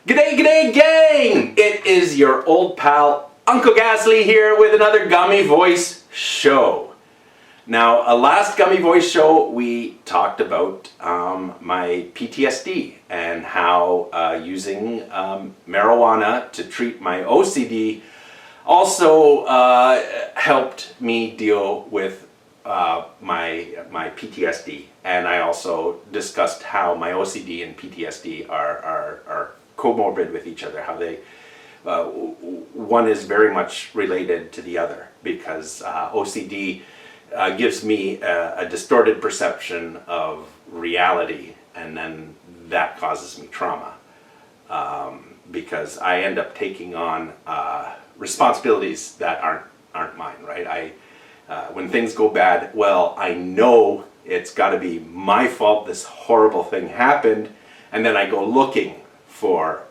G'day gang! It is your old pal Uncle Gasly here with another Gummy Voice Show. Now, last Gummy Voice Show we talked about my PTSD and how using marijuana to treat my OCD also helped me deal with my PTSD. And I also discussed how my OCD and PTSD are comorbid with each other, how they one is very much related to the other, because OCD gives me a distorted perception of reality, and then that causes me trauma, because I end up taking on responsibilities that aren't mine, right? When things go bad, well, I know it's got to be my fault, this horrible thing happened, and then I go looking for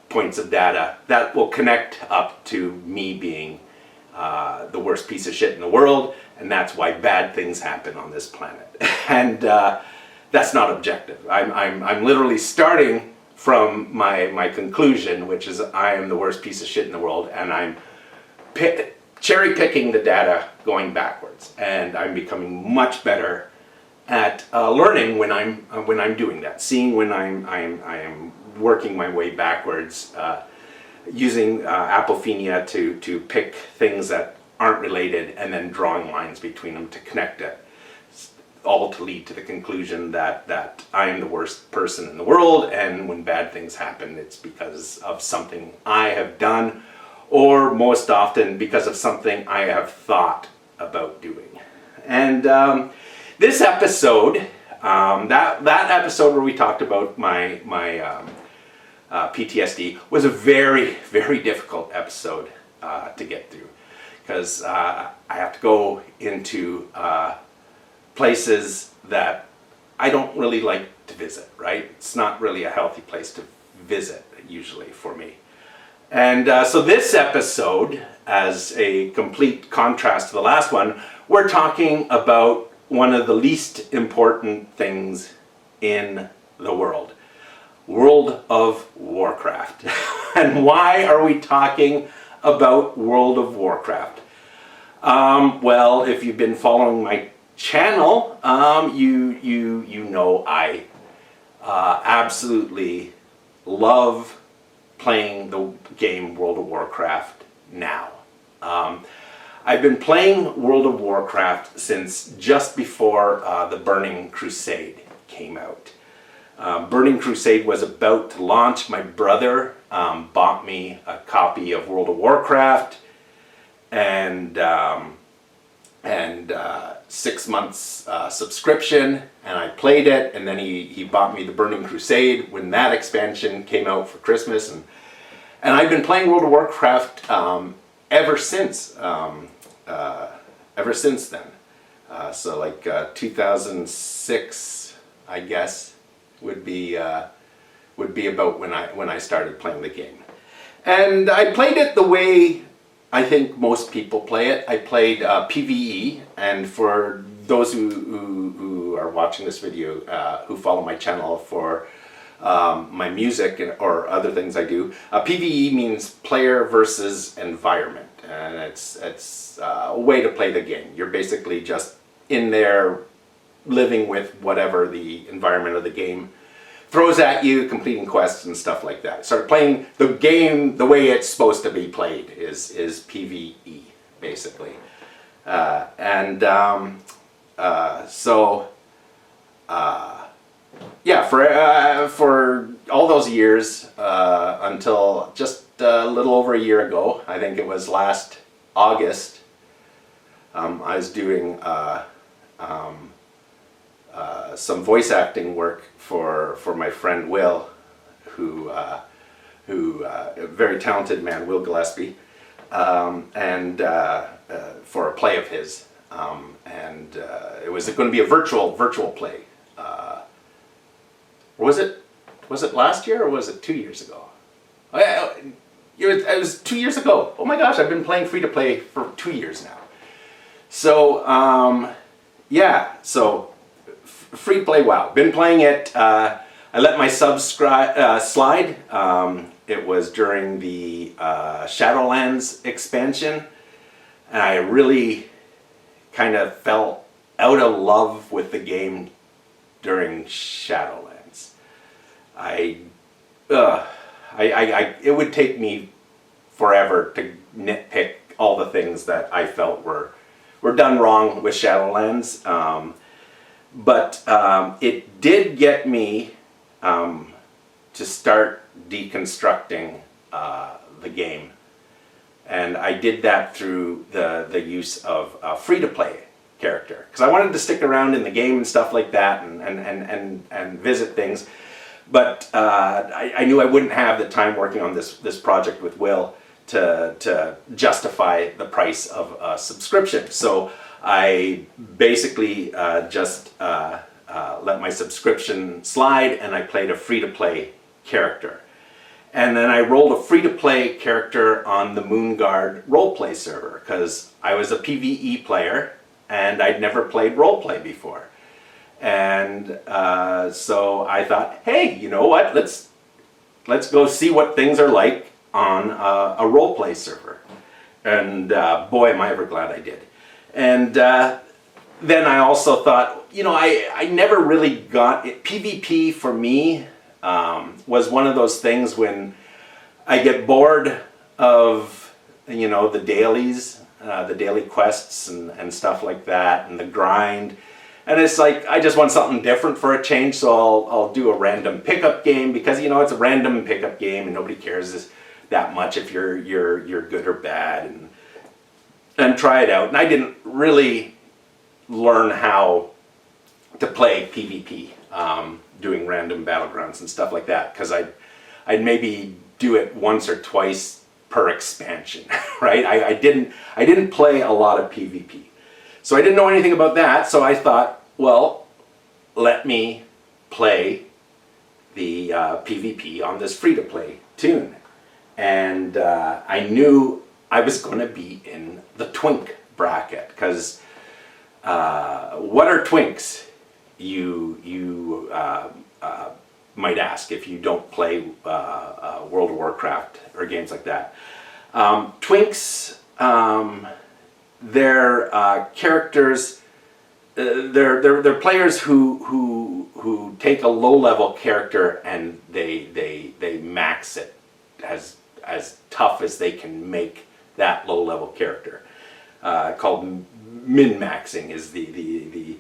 points of data that will connect up to me being the worst piece of shit in the world, and that's why bad things happen on this planet. And that's not objective. I'm literally starting from my conclusion, which is I am the worst piece of shit in the world, and I'm cherry picking the data going backwards, and I'm becoming much better at learning when I'm doing that, seeing when I am working my way backwards, using apophenia to pick things that aren't related and then drawing lines between them to connect it, all to lead to the conclusion that I am the worst person in the world, and when bad things happen it's because of something I have done, or most often because of something I have thought about doing. And this episode, that episode where we talked about my PTSD was a very, very difficult episode to get through, because I have to go into places that I don't really like to visit, right? It's not really a healthy place to visit usually for me. And so this episode, as a complete contrast to the last one, we're talking about one of the least important things in the world. World of Warcraft. And why are we talking about World of Warcraft? Well, if you've been following my channel, you know I absolutely love playing the game World of Warcraft now. I've been playing World of Warcraft since just before the Burning Crusade came out. Burning Crusade was about to launch. My brother bought me a copy of World of Warcraft and 6 months subscription, and I played it, and then he bought me the Burning Crusade when that expansion came out for Christmas, and I've been playing World of Warcraft ever since then. So like 2006, I guess, would be about when I started playing the game. And I played it the way I think most people play it. I played PvE, and for those who are watching this video, who follow my channel for my music or other things I do, PvE means player versus environment, and it's a way to play the game. You're basically just in there living with whatever the environment of the game throws at you, completing quests and stuff like that. Start playing the game the way it's supposed to be played is PvE, basically. Yeah, for all those years, until just a little over a year ago, I think it was last August, I was doing some voice acting work for my friend Will, who a very talented man, Will Gillespie, and for a play of his, and it was going to be a virtual play. Was it last year or was it 2 years ago? It was 2 years ago. Oh my gosh, I've been playing free to play for 2 years now. So yeah, so free to play WoW. Been playing it. I I let my subscribe slide. It was during the Shadowlands expansion, and I really kind of fell out of love with the game during Shadowlands. It would take me forever to nitpick all the things that I felt were done wrong with Shadowlands, but it did get me to start deconstructing the game, and I did that through the use of a free-to-play character, because I wanted to stick around in the game and stuff like that, and visit things, but I knew I wouldn't have the time working on this project with Will to justify the price of a subscription. So I basically just let my subscription slide, and I played a free-to-play character. And then I rolled a free-to-play character on the Moonguard roleplay server, because I was a PvE player and I'd never played roleplay before. And so I thought, hey, you know what, let's go see what things are like on a roleplay server. And boy, am I ever glad I did. And then I also thought, you know, I never really got it. PvP for me was one of those things when I get bored of, you know, the dailies, the daily quests and stuff like that, and the grind. And it's like, I just want something different for a change, so I'll do a random pickup game, because, you know, it's a random pickup game and nobody cares that much if you're good or bad, and try it out. And I didn't really learn how to play PvP, doing random battlegrounds and stuff like that, because I'd maybe do it once or twice per expansion, right? I didn't play a lot of PvP. So I didn't know anything about that, so I thought, well, let me play the PvP on this free-to-play tune. And I knew I was going to be in the twink bracket, because what are twinks? You might ask if you don't play World of Warcraft or games like that. Twinks, they're characters. They're players who take a low-level character and they max it as tough as they can make that low-level character. Called min-maxing is the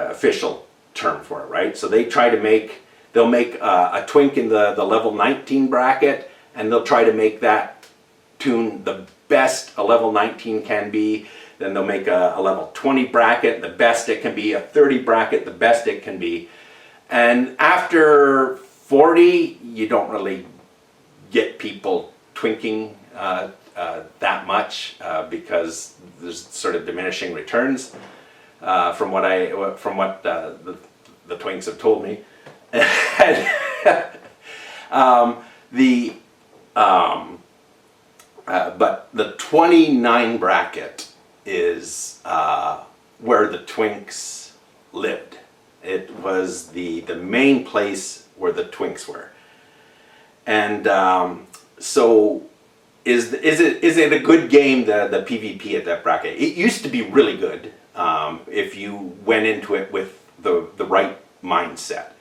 official term for it, right? So they try to they'll make a twink in the level 19 bracket, and they'll try to make that tune the best a level 19 can be. Then they'll make a level 20 bracket, the best it can be, a 30 bracket, the best it can be. And after 40, you don't really get people twinking that much, because there's sort of diminishing returns from what the twinks have told me. But the 29 bracket is where the twinks lived. It was the main place where the twinks were. And so is it a good game, the PvP at that bracket? It used to be really good if you went into it with the right mindset.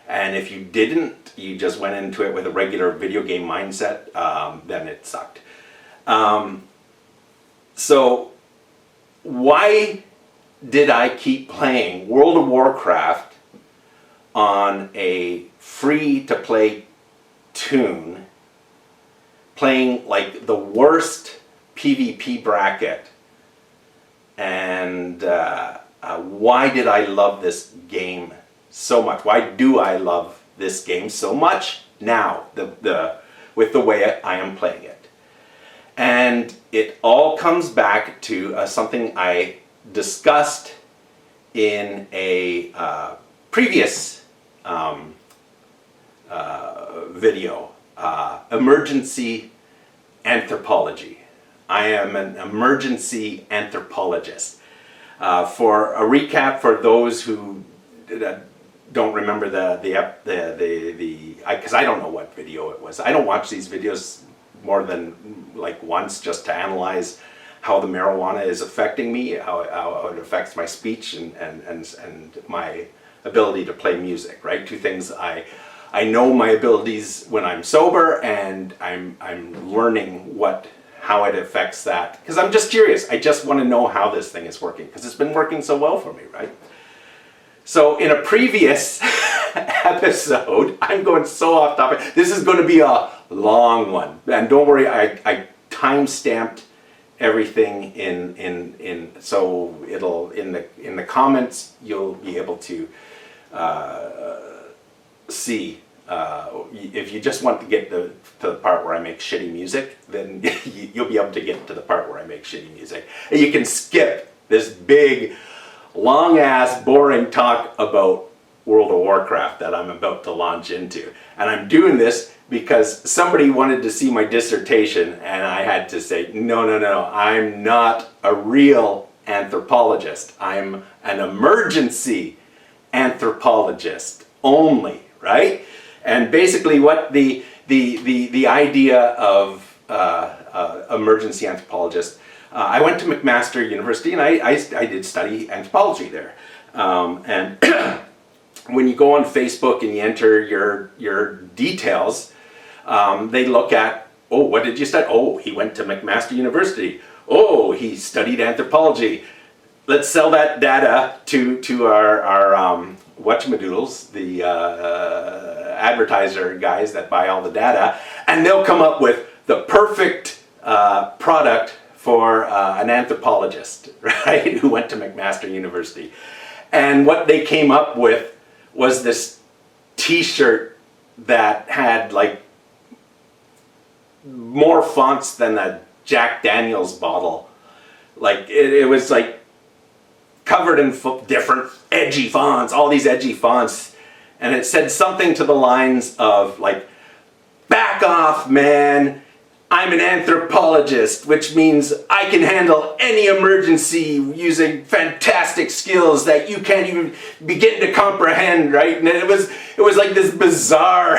And if you didn't, you just went into it with a regular video game mindset, then it sucked. So why did I keep playing World of Warcraft on a free-to-play tune, playing like the worst PvP bracket? And why did I love this game so much? Why do I love this game so much now, with the way I am playing it? And it all comes back to something I discussed in a previous video, Emergency Anthropology. I am an emergency anthropologist. For a recap, for those who don't remember because I don't know what video it was. I don't watch these videos more than like once just to analyze how the marijuana is affecting me, how it affects my speech and my ability to play music, right? Two things I know my abilities when I'm sober, and I'm learning how it affects that, because I'm just curious. I just want to know how this thing is working, because it's been working so well for me, right? So in a previous episode, I'm going so off topic. This is going to be a long one, and don't worry, I time-stamped everything in so it'll in the comments you'll be able to see. If you just want to get to the part where I make shitty music, then you'll be able to get to the part where I make shitty music. And you can skip this big, long-ass, boring talk about World of Warcraft that I'm about to launch into. And I'm doing this because somebody wanted to see my dissertation, and I had to say, no, I'm not a real anthropologist. I'm an emergency anthropologist only, right? And basically what the idea of emergency anthropologist, I went to McMaster University, and I did study anthropology there. And when you go on Facebook and you enter your details, they look at, oh, what did you study? Oh, he went to McMaster University. Oh, he studied anthropology. Let's sell that data to our whatchamadoodles, the advertiser guys that buy all the data, and they'll come up with the perfect product for an anthropologist, right, who went to McMaster University. And what they came up with was this t-shirt that had like more fonts than a Jack Daniels bottle. Like it was like covered in different edgy fonts, all these edgy fonts, and it said something to the lines of like, back off, man, I'm an anthropologist, which means I can handle any emergency using fantastic skills that you can't even begin to comprehend, right? And it was like this bizarre,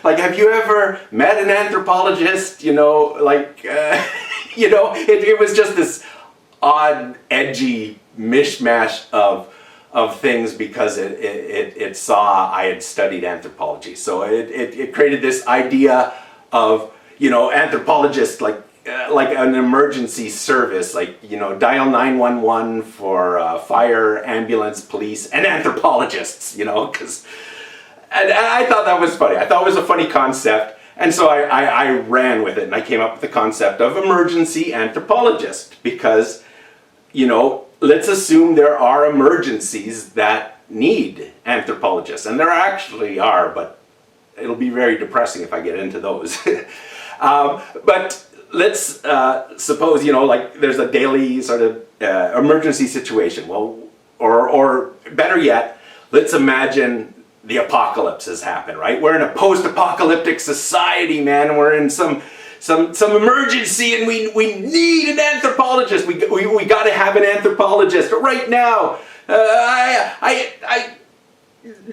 like, have you ever met an anthropologist? You know, like, you know, it was just this odd, edgy mishmash of things, because it saw I had studied anthropology. So it created this idea of, you know, anthropologists like an emergency service, like, you know, dial 911 for fire, ambulance, police, and anthropologists, you know, and I thought that was funny. I thought it was a funny concept, and so I ran with it, and I came up with the concept of emergency anthropologist, because, you know, let's assume there are emergencies that need anthropologists, and there actually are, but it'll be very depressing if I get into those. But let's suppose, you know, like there's a daily sort of emergency situation. Well, or better yet, let's imagine the apocalypse has happened, right? We're in a post-apocalyptic society, man. We're in some emergency, and we need an anthropologist. We got to have an anthropologist right now.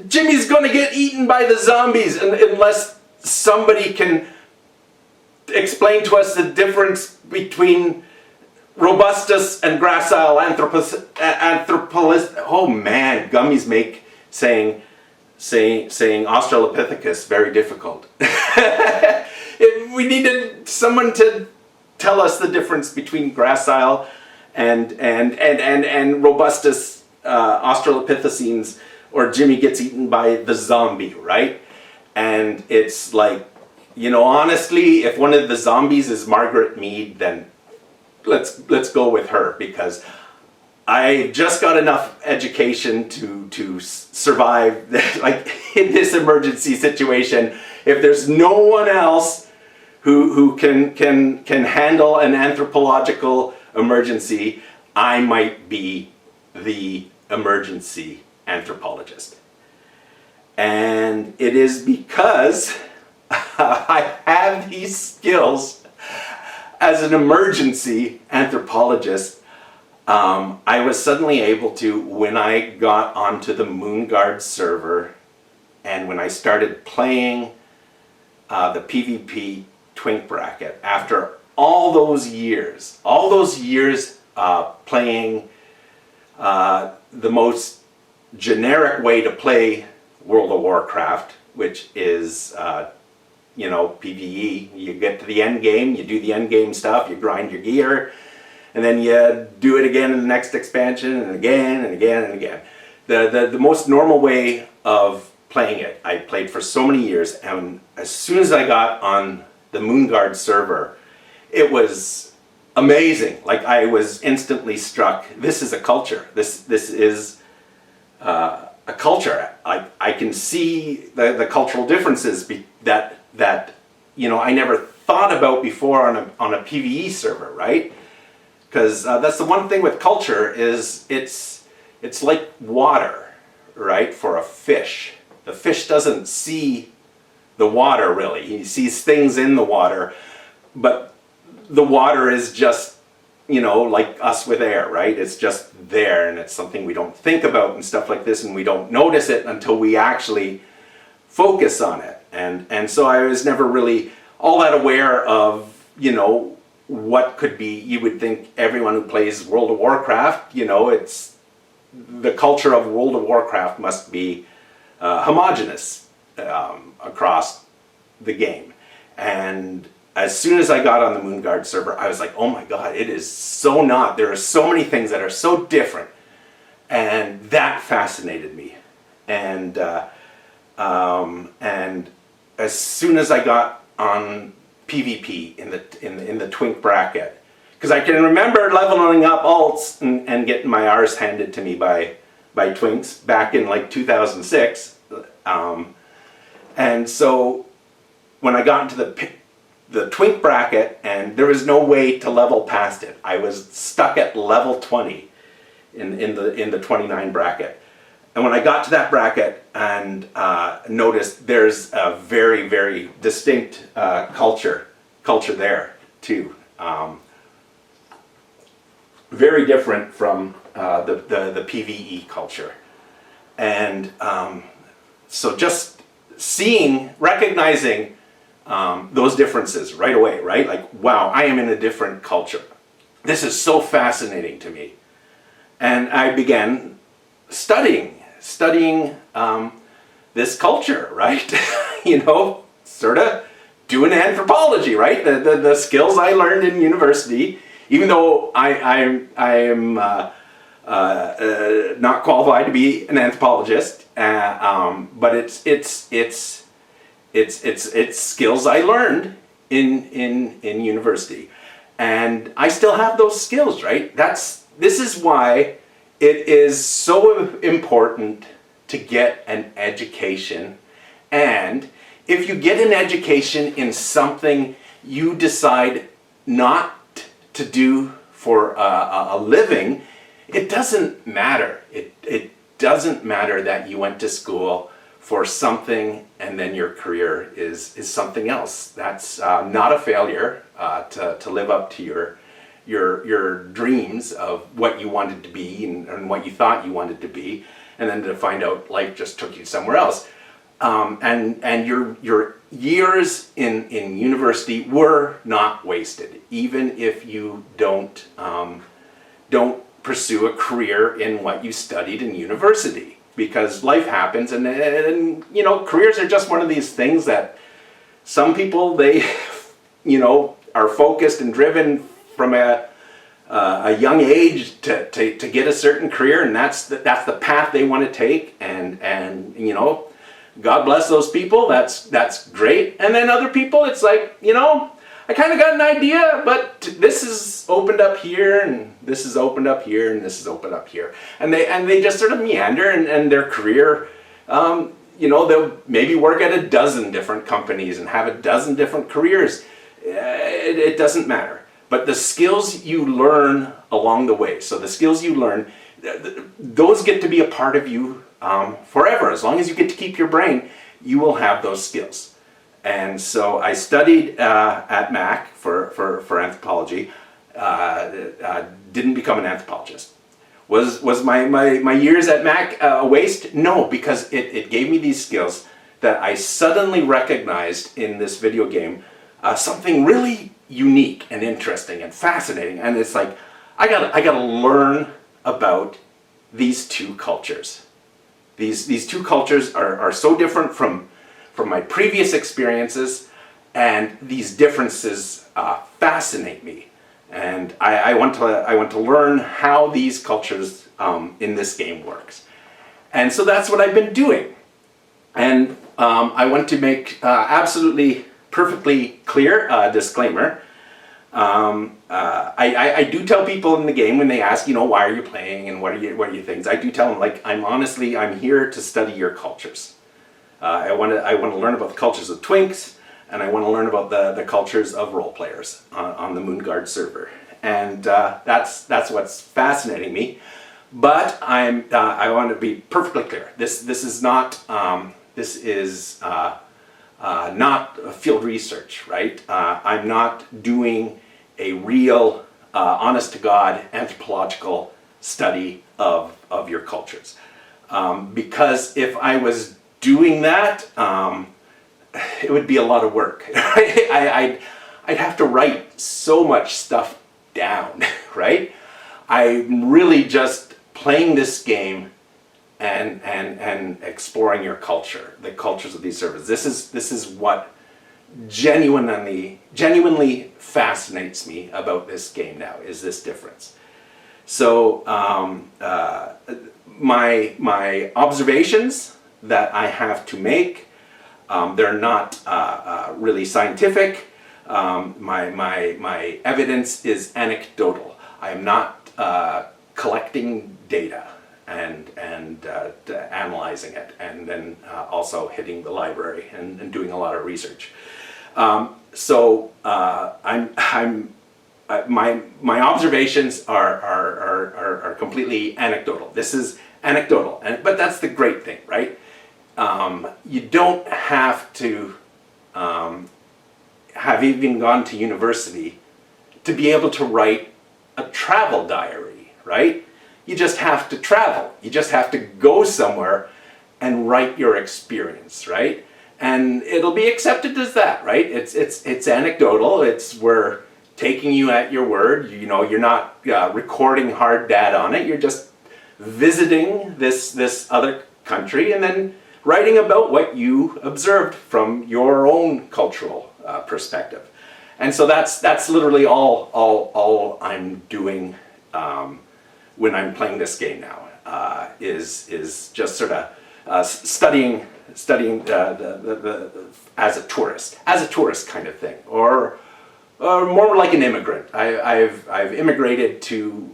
Jimmy's going to get eaten by the zombies unless somebody can explain to us the difference between robustus and gracile anthropologist. Oh man, gummies make saying Australopithecus very difficult. We needed someone to tell us the difference between gracile and robustus Australopithecines, or Jimmy gets eaten by the zombie, right? And it's like, you know, honestly, if one of the zombies is Margaret Mead, then let's go with her, because I just got enough education to survive like in this emergency situation. If there's no one else who can handle an anthropological emergency, I might be the emergency anthropologist. And it is because I have these skills as an emergency anthropologist. I was suddenly able to, when I got onto the Moonguard server and when I started playing the PvP Twink bracket, after all those years playing the most generic way to play World of Warcraft, which is PvE. You get to the end game, you do the end game stuff, you grind your gear, and then you do it again in the next expansion, and again and again and again. The most normal way of playing it. I played for so many years, and as soon as I got on the Moonguard server, it was amazing. Like, I was instantly struck. This is a culture. This is a culture. I can see the cultural differences that I never thought about before on a PvE server, right? Because that's the one thing with culture is it's like water, right? For a fish. The fish doesn't see the water really. He sees things in the water, but the water is just, like us with air, right? It's just there, and it's something we don't think about and stuff like this, and we don't notice it until we actually focus on it. And so I was never really all that aware of, what could be. You would think everyone who plays World of Warcraft, it's the culture of World of Warcraft must be homogenous across the game. And as soon as I got on the Moonguard server, I was like, oh my god, it is so not. There are so many things that are so different. And that fascinated me. And as soon as I got on PvP in the Twink bracket, because I can remember leveling up alts and getting my R's handed to me by Twinks back in like 2006. And so when I got into the Twink bracket, and there was no way to level past it. I was stuck at level 20 in the 29 bracket. And when I got to that bracket and noticed there's a very, very distinct culture there too. Very different from the PvE culture. And so just recognizing those differences right away, right? Like, wow, I am in a different culture. This is so fascinating to me. And I began studying this culture, right? Sort of doing anthropology, right? The skills I learned in university, even though I am not qualified to be an anthropologist, but it's skills I learned in university, and I still have those skills, right? This is why it is so important to get an education. And if you get an education in something you decide not to do for a living, it doesn't matter. It doesn't matter that you went to school for something and then your career is something else. That's not a failure to live up to your dreams of what you wanted to be and what you thought you wanted to be, and then to find out life just took you somewhere else. And your years in university were not wasted, even if you don't pursue a career in what you studied in university, because life happens, and careers are just one of these things that some people, they are focused and driven from a young age to get a certain career, and that's the path they want to take, and God bless those people. That's great. And then other people, it's like, I kind of got an idea, but this is opened up here, and this is opened up here, and this is opened up here, and they just sort of meander, and their career, they'll maybe work at a dozen different companies and have a dozen different careers. It doesn't matter. But the skills you learn along the way, so the skills you learn, those get to be a part of you forever. As long as you get to keep your brain, you will have those skills. And so I studied at Mac for anthropology, didn't become an anthropologist. Was my years at Mac a waste? No, because it gave me these skills that I suddenly recognized in this video game something really unique and interesting and fascinating. And it's like, I gotta learn about these two cultures. These two cultures are so different from my previous experiences, and these differences fascinate me. And I want to learn how these cultures in this game works. And so that's what I've been doing. And I want to make absolutely perfectly clear disclaimer. I do tell people in the game when they ask, why are you playing and what are your things? I do tell them, like, I'm here to study your cultures. I want to learn about the cultures of Twinks, and I want to learn about the cultures of role players on the Moonguard server, and that's what's fascinating me. But I want to be perfectly clear. This is not not field research, right? I'm not doing a real, honest to God, anthropological study of your cultures, because if I was doing that, it would be a lot of work. I'd have to write so much stuff down, right? I'm really just playing this game and exploring your culture, the cultures of these servers. This is what genuinely fascinates me about this game now, is this difference. So my observations that I have to make, they're not really scientific. My evidence is anecdotal. I am not collecting data and analyzing it, and then also hitting the library and doing a lot of research. So my observations are completely anecdotal. This is anecdotal, but that's the great thing, right? You don't have to have even gone to university to be able to write a travel diary, right? You just have to travel. You just have to go somewhere and write your experience, right? And it'll be accepted as that, right? It's anecdotal. We're taking you at your word. You're not recording hard data on it. You're just visiting this other country and then writing about what you observed from your own cultural perspective. And so that's literally all I'm doing when I'm playing this game now, is just sort of studying the as a tourist kind of thing, or more like an immigrant. I've immigrated to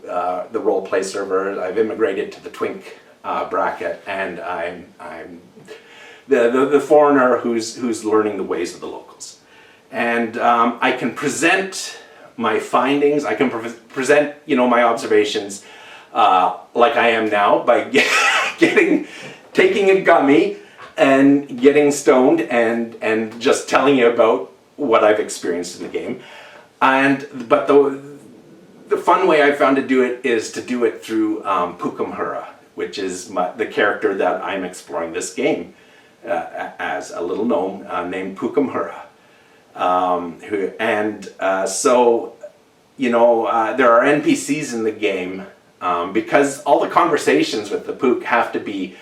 the role play server. I've immigrated to the Twink bracket, and I'm the foreigner who's learning the ways of the locals. And I can present my findings. I can present my observations like I am now, by taking a gummy and getting stoned and just telling you about what I've experienced in the game. But the fun way I found to do it is to do it through Pukumhura, which is the character that I'm exploring this game as, a little gnome named Pukumhura. So there are NPCs in the game, because all the conversations with the Pook have to be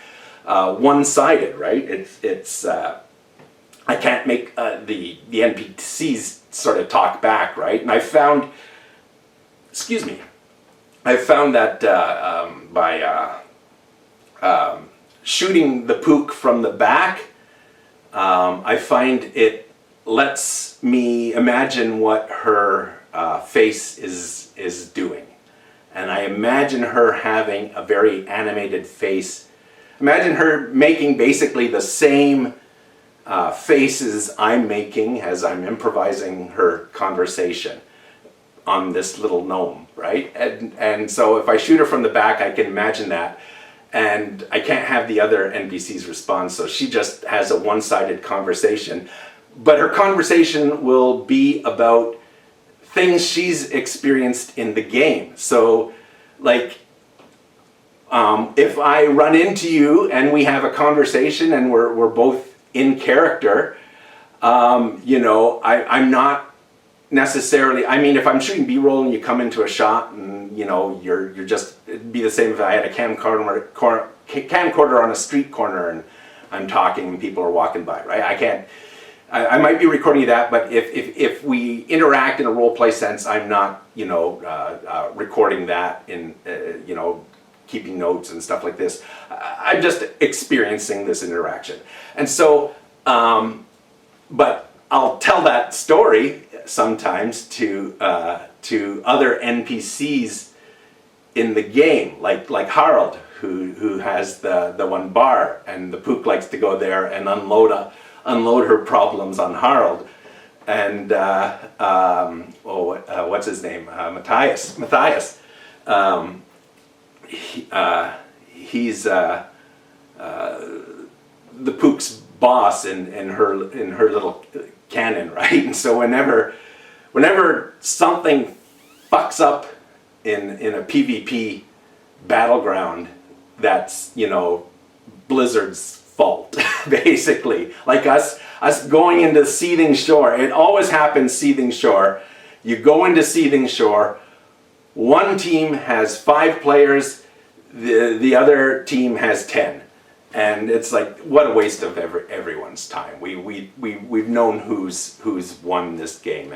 one-sided, right? It's I can't make the NPCs sort of talk back, right? And I found that by shooting the Pook from the back, I find it lets me imagine what her face is doing. And I imagine her having a very animated face. Imagine her making basically the same faces I'm making as I'm improvising her conversation on this little gnome, right? And so if I shoot her from the back, I can imagine that. And I can't have the other NPCs respond, so she just has a one-sided conversation. But her conversation will be about things she's experienced in the game. So, like, if I run into you and we have a conversation and we're both in character, you know, I'm not necessarily, I mean, if I'm shooting B-roll and you come into a shot and, you know, you're just, it'd be the same if I had a camcorder on a street corner and I'm talking and people are walking by, right? I might be recording that, but if we interact in a role play sense, I'm not, you know, recording that in, you know, keeping notes and stuff like this. I'm just experiencing this interaction. And so, but I'll tell that story sometimes to other NPCs in the game, like Harold, who has the one bar, and the Pook likes to go there and unload her problems on Harold. And what's his name? Matthias. He's the Pook's boss in her little canon, right? And so whenever something fucks up in a PvP battleground, that's, you know, Blizzard's fault, basically. Like us going into Seething Shore, it always happens Seething Shore. You go into Seething Shore, one team has 5 players, the other team has 10. And it's like, what a waste of everyone's time. We've known who's won this game,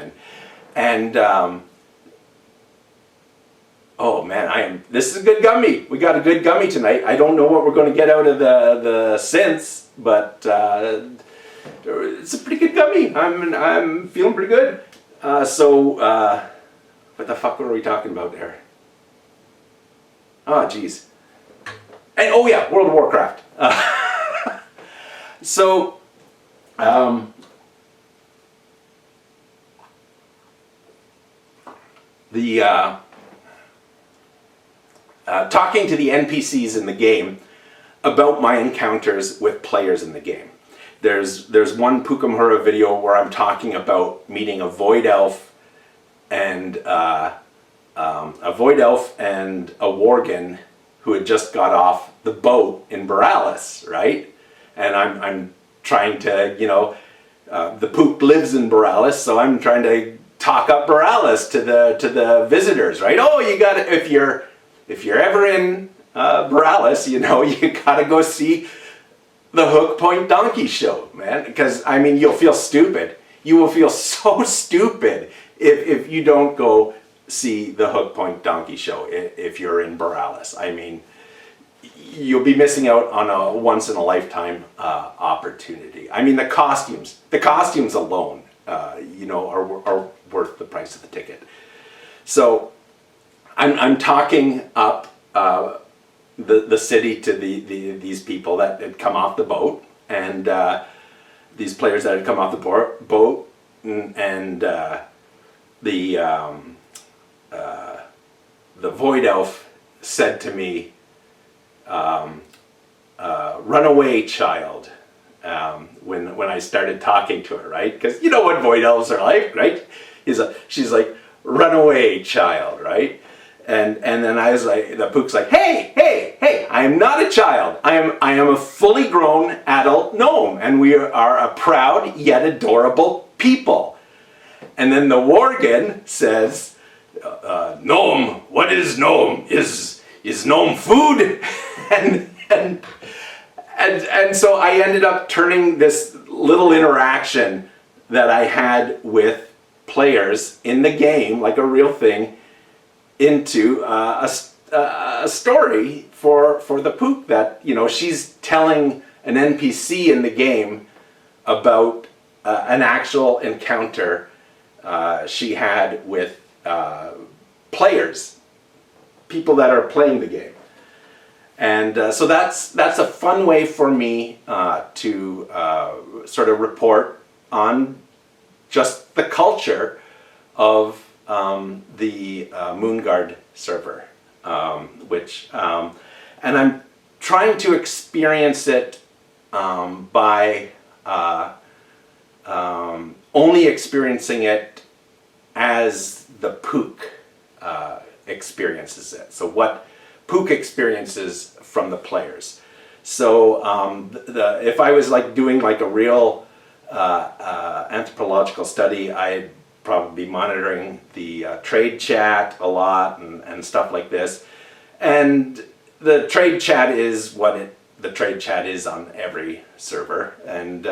and oh man, this is a good gummy. We got a good gummy tonight. I don't know what we're going to get out of the synths, but it's a pretty good gummy. I'm feeling pretty good. So what the fuck were we talking about there? Oh geez. And oh yeah, World of Warcraft. So, talking to the NPCs in the game about my encounters with players in the game. There's one Pukamura video where I'm talking about meeting a Void Elf and a Worgen who had just got off the boat in Borealis, right? And I'm trying to, you know, the Pook lives in Borealis, so I'm trying to talk up Borealis to the visitors, right? Oh, you got to, if you're ever in Borealis, you know, you got to go see the Hook Point Donkey Show, man. Because I mean, you'll feel stupid. You will feel so stupid if you don't go see the Hook Point Donkey Show if you're in Borealis. I mean, you'll be missing out on a once-in-a-lifetime opportunity. I mean, the costumes alone, you know, are worth the price of the ticket. So I'm talking up the city to these people that had come off the boat, and these players that had come off the boat, and the Void Elf said to me, "Run away, child," when I started talking to her, right? Because you know what Void Elves are like, right? She's like, "Run away, child," right? And then I was like, the Pook's like, hey, I am not a child. I am a fully grown adult gnome, and we are a proud yet adorable people. And then the Worgen says, "Gnome, what is gnome? Is gnome food?" and so I ended up turning this little interaction that I had with players in the game, like a real thing, into a story for the Pook that, you know, she's telling an NPC in the game about an actual encounter she had with players, people that are playing the game. And so that's a fun way for me to sort of report on just the culture of the Moonguard server, which and I'm trying to experience it by only experiencing it as the Pook experiences it. So what Pook experiences from the players. So if I was like doing like a real anthropological study, I'd probably be monitoring the trade chat a lot and stuff like this. And the trade chat is what the trade chat is on every server, and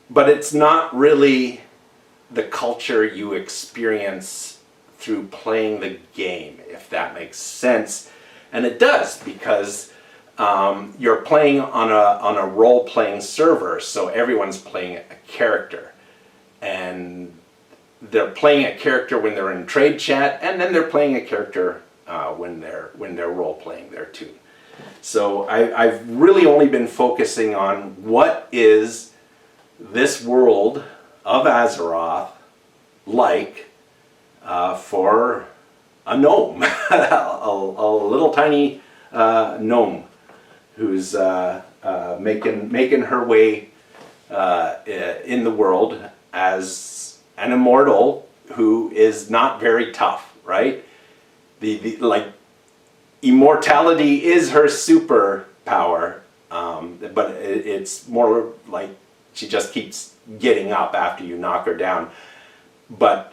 but it's not really the culture you experience through playing the game, if that makes sense. And it does, because you're playing on a role-playing server, so everyone's playing a character, and they're playing a character when they're in trade chat, and then they're playing a character when they're role-playing there too. So I've really only been focusing on what is this world of Azeroth like for a gnome, a little tiny gnome who's making her way in the world as an immortal who is not very tough, right? Like, immortality is her superpower, but it's more like she just keeps getting up after you knock her down. But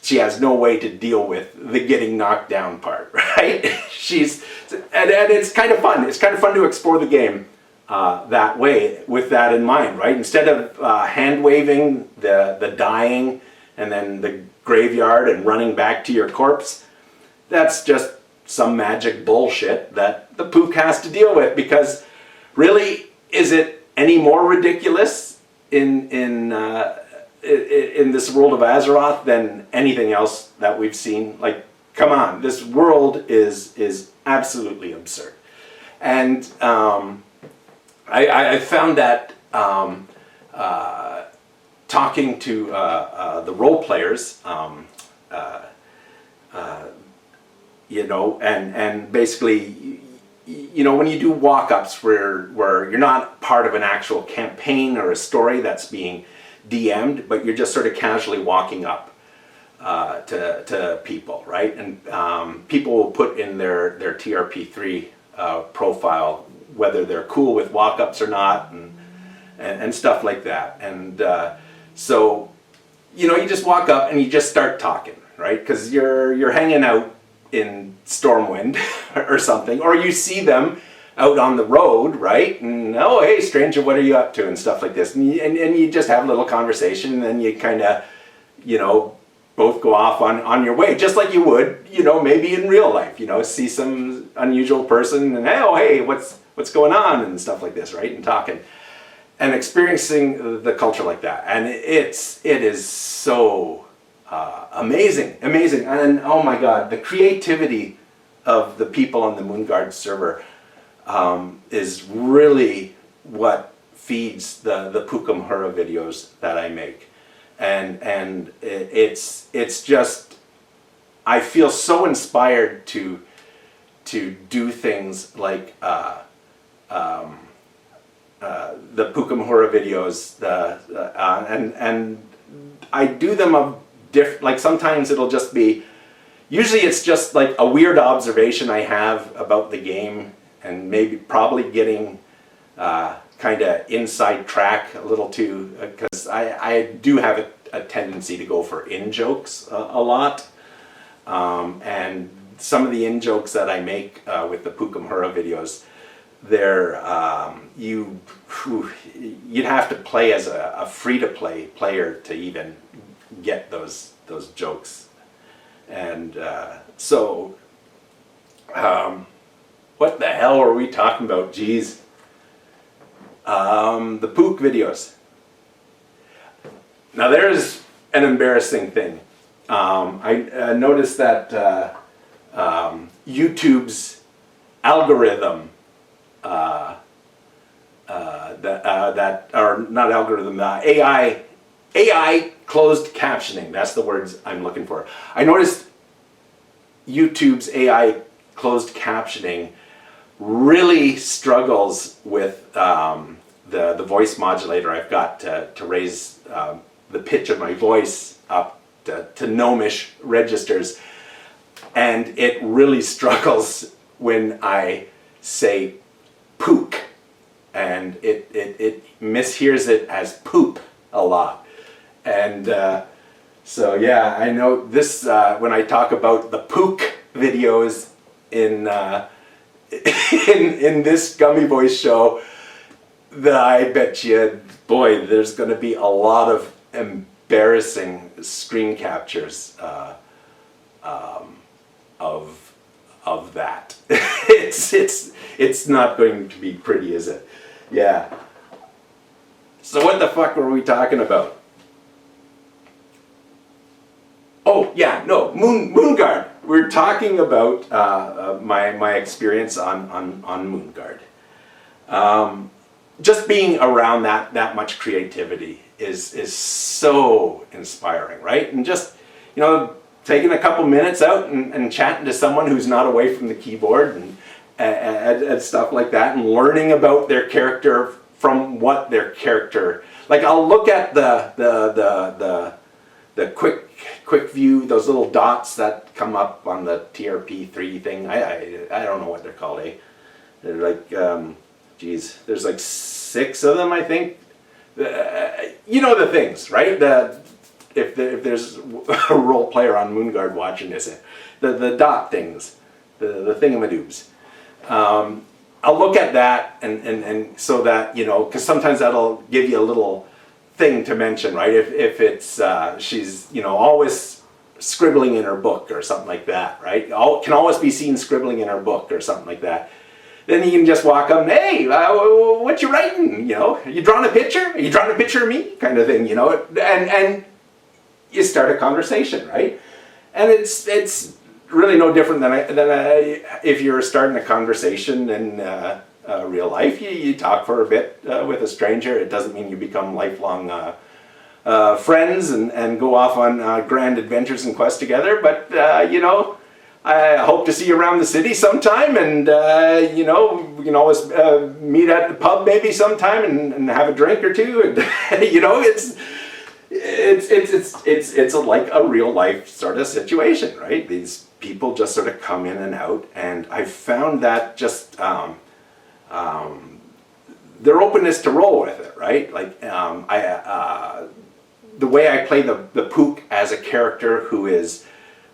she has no way to deal with the getting knocked down part, right? And it's kind of fun. It's kind of fun to explore the game that way, with that in mind, right? Instead of hand waving the dying and then the graveyard and running back to your corpse, that's just some magic bullshit that the Pook has to deal with, because really, is it any more ridiculous in this world of Azeroth than anything else that we've seen? Like, come on, this world is absolutely absurd. And I found that talking to the role players, you know, and basically, you know, when you do walk-ups where you're not part of an actual campaign or a story that's being DM'd, but you're just sort of casually walking up to people, right? And people will put in their TRP3 profile whether they're cool with walk-ups or not, and stuff like that. And so, you know, you just walk up and you just start talking, right? Because you're hanging out in Stormwind or something, or you see them out on the road, right? And, oh, hey, stranger, what are you up to? And stuff like this. And you just have a little conversation, and then you kind of, you know, both go off on your way, just like you would, you know, maybe in real life, you know, see some unusual person and, oh, hey, what's going on? And stuff like this, right? And talking and experiencing the culture like that. And it is so amazing. And oh my God, the creativity of the people on the Moonguard server is really what feeds the Pukamhura videos that I make. And it's just, I feel so inspired to do things like the Pukamhura videos, and I do them of different, like sometimes it'll just be, usually it's just like a weird observation I have about the game, and probably getting kind of inside track a little too, because I do have a tendency to go for in-jokes a lot, and some of the in-jokes that I make with the Pukamhura videos, you'd have to play as a free-to-play player to even get those jokes. And so what the hell are we talking about? Geez. The Pook videos. Now there's an embarrassing thing. I noticed that YouTube's algorithm, AI closed captioning, that's the words I'm looking for. I noticed YouTube's AI closed captioning really struggles with the voice modulator I've got to raise the pitch of my voice up to gnomish registers, and it really struggles when I say pook, and it mishears it as poop a lot. And so yeah, I know this when I talk about the pook videos in in this Gummy Voice show, I bet you, boy, there's going to be a lot of embarrassing screen captures of that. It's not going to be pretty, is it? Yeah. So what the fuck were we talking about? Oh yeah, no, Moonguard. We're talking about my experience on Moonguard. Just being around that much creativity is so inspiring, right? And just, you know, taking a couple minutes out and chatting to someone who's not away from the keyboard and stuff like that, and learning about their character from what their character, like I'll look at the quick view, those little dots that come up on the TRP3 thing. I don't know what they're called, eh? They're like, geez, there's like 6 of them, I think. You know the things, right? If there's a role player on Moonguard watching this, the dot things, the thingamadoobs. I'll look at that and so that, you know, because sometimes that'll give you a little thing to mention, right? If it's she's, you know, always scribbling in her book or something like that, right? Can always be seen scribbling in her book or something like that. Then you can just walk up and, hey, what you writing? You know, you drawing a picture? Are you drawing a picture of me? Kind of thing, you know. And you start a conversation, right? And it's really no different than if you're starting a conversation in real life. You talk for a bit with a stranger. It doesn't mean you become lifelong friends and go off on grand adventures and quests together. But, you know, I hope to see you around the city sometime, and you know, we can always meet at the pub maybe sometime and have a drink or two. And you know, it's like a real life sort of situation, right? These people just sort of come in and out, and I found that just their openness to roll with it, right? Like the way I play the Pook as a character who is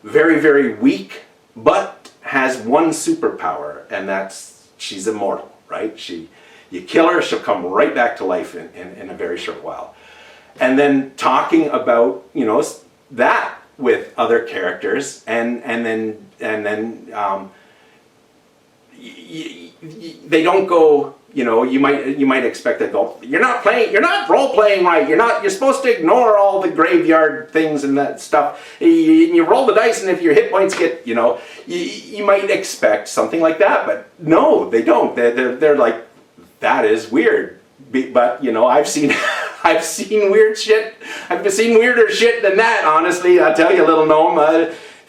very, very weak, but has one superpower, and that's she's immortal, right? You kill her, she'll come right back to life in a very short while. And then talking about, you know, that with other characters, and then they don't go, you know, you might expect that go, you're not role playing right, you're supposed to ignore all the graveyard things and that stuff. You roll the dice, and if your hit points get, you know, you might expect something like that, but no, they don't. They're like, that is weird. But you know, I've seen weird shit. I've seen weirder shit than that, honestly. I'll tell you, little gnome.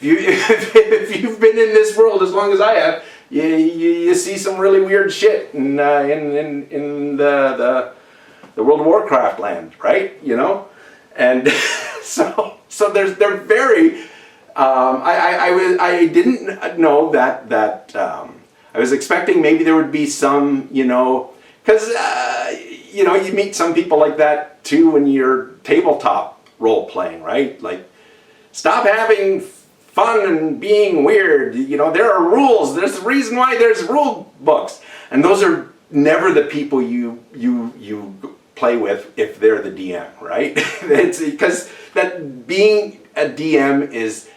If you've been in this world as long as I have, you see some really weird shit in the World of Warcraft land, right? You know, and so they're very. I didn't know that I was expecting maybe there would be some, you know, because you know, you meet some people like that too when you're tabletop role playing, right? Like, stop having fun and being weird. You know, there are rules. There's a reason why there's rule books, and those are never the people you play with if they're the DM, right? It's because that being a DM is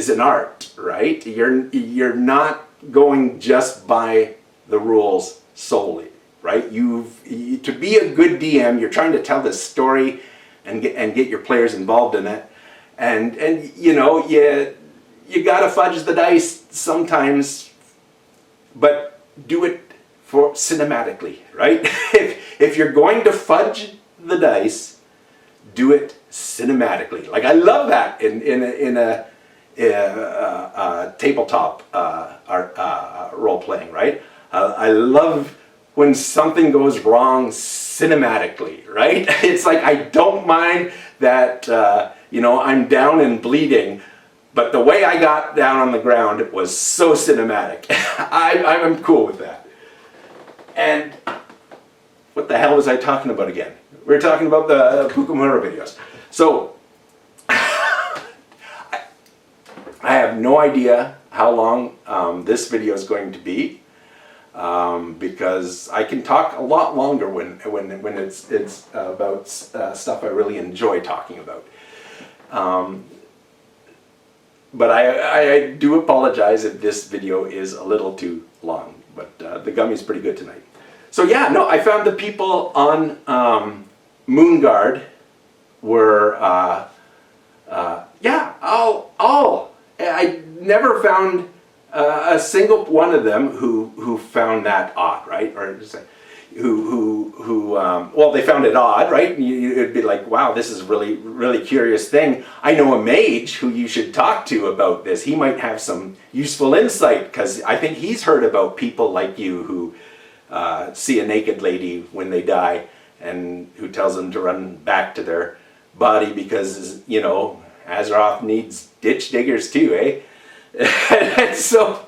an art, right? You're not going just by the rules solely, right? To be a good DM, you're trying to tell this story and get your players involved in it, and you know, you gotta fudge the dice sometimes, but do it for cinematically, right? if you're going to fudge the dice, do it cinematically. Like, I love that in a tabletop role playing, right? I love when something goes wrong cinematically, right? It's like I don't mind that, I'm down and bleeding, but the way I got down on the ground was so cinematic. I'm cool with that. And what the hell was I talking about again? We were talking about the Pukumura videos. So, I have no idea how long this video is going to be, because I can talk a lot longer when it's about stuff I really enjoy talking about. But I do apologize if this video is a little too long, but the gummy's pretty good tonight. So yeah, no, I found the people on Moonguard were, I never found a single one of them who found that odd, right? Or just like, well, they found it odd, right? It'd be like, wow, this is a really, really curious thing. I know a mage who you should talk to about this. He might have some useful insight, because I think he's heard about people like you who see a naked lady when they die and who tells them to run back to their body because, Azeroth needs ditch diggers too, eh? And so,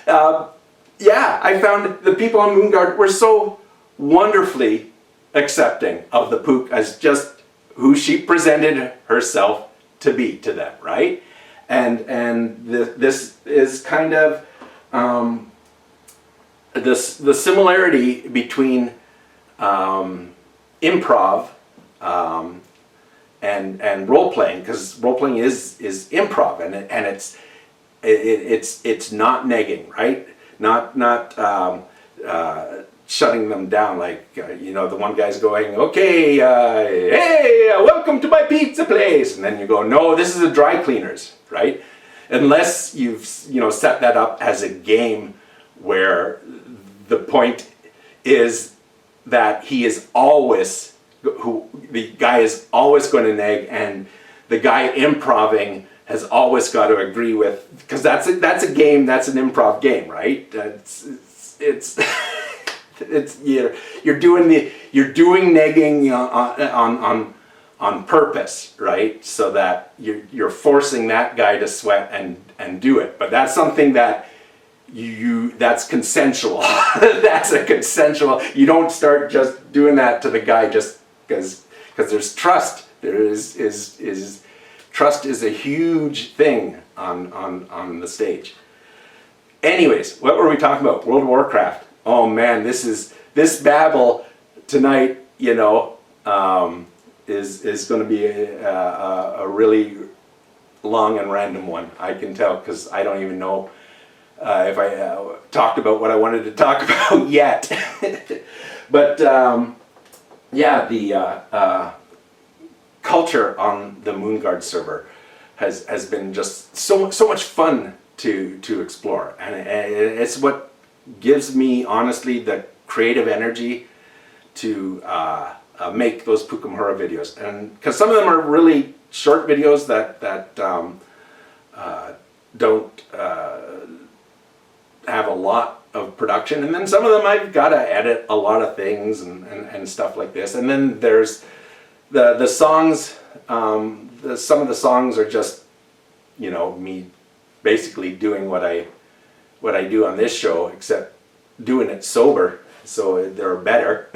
I found the people on Moonguard were so wonderfully accepting of the Pook as just who she presented herself to be to them, right? And this is kind of the similarity between improv and role playing, because role playing is improv, and it's not negging, right? Not shutting them down, like the one guy's going, okay, hey, welcome to my pizza place, and then you go, no, this is a dry cleaners, right? Unless you've set that up as a game where the point is that the guy is always going to neg, and the guy improving has always got to agree with, because that's a game, that's an improv game, right? You're doing negging on purpose, right? So that you're forcing that guy to sweat and do it. But that's something that that's consensual. That's a consensual. You don't start just doing that to the guy just because there's trust. Trust is a huge thing on the stage. Anyways, what were we talking about? World of Warcraft. Oh man, this babble tonight, is going to be a really long and random one. I can tell, because I don't even know if I talked about what I wanted to talk about yet. But the culture on the Moonguard server has been just so much fun to explore, and it's what gives me, honestly, the creative energy to make those Pukumura videos. And because some of them are really short videos that don't have a lot of production, and then some of them I've got to edit a lot of things and stuff like this. And then there's the songs. Some of the songs are just me basically doing what I do on this show, except doing it sober, so they're better.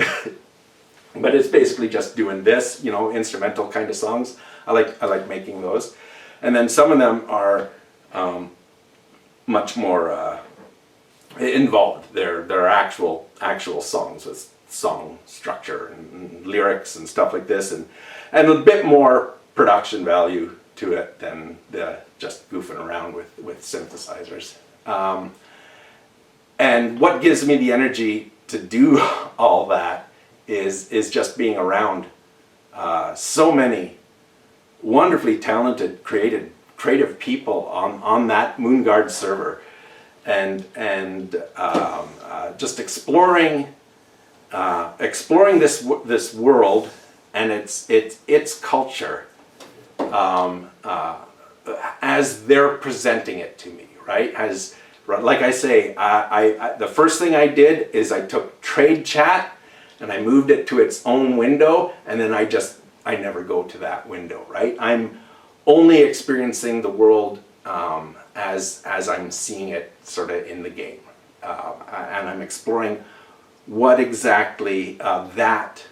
But it's basically just doing this, instrumental kind of songs. I like making those. And then some of them are much more involved. They're actual songs with song structure and lyrics and stuff like this, and a bit more production value to it than the just goofing around with synthesizers. And what gives me the energy to do all that is just being around so many wonderfully talented, creative people on that Moonguard server, and just exploring this world and its culture as they're presenting it to me, right? As Like I say, the first thing I did is I took trade chat and I moved it to its own window, and then I never go to that window, right? I'm only experiencing the world as I'm seeing it sort of in the game. And I'm exploring what exactly that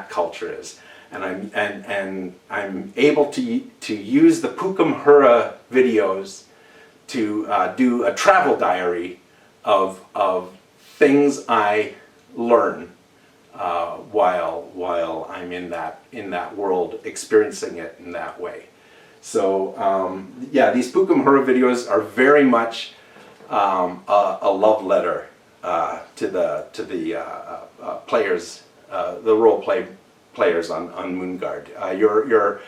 culture is. And I'm able to use the Pukumhura videos to do a travel diary of things I learn while I'm in that world, experiencing it in that way. So yeah, these Pukumhura videos are very much a love letter to the players, the role play players on Moonguard. You're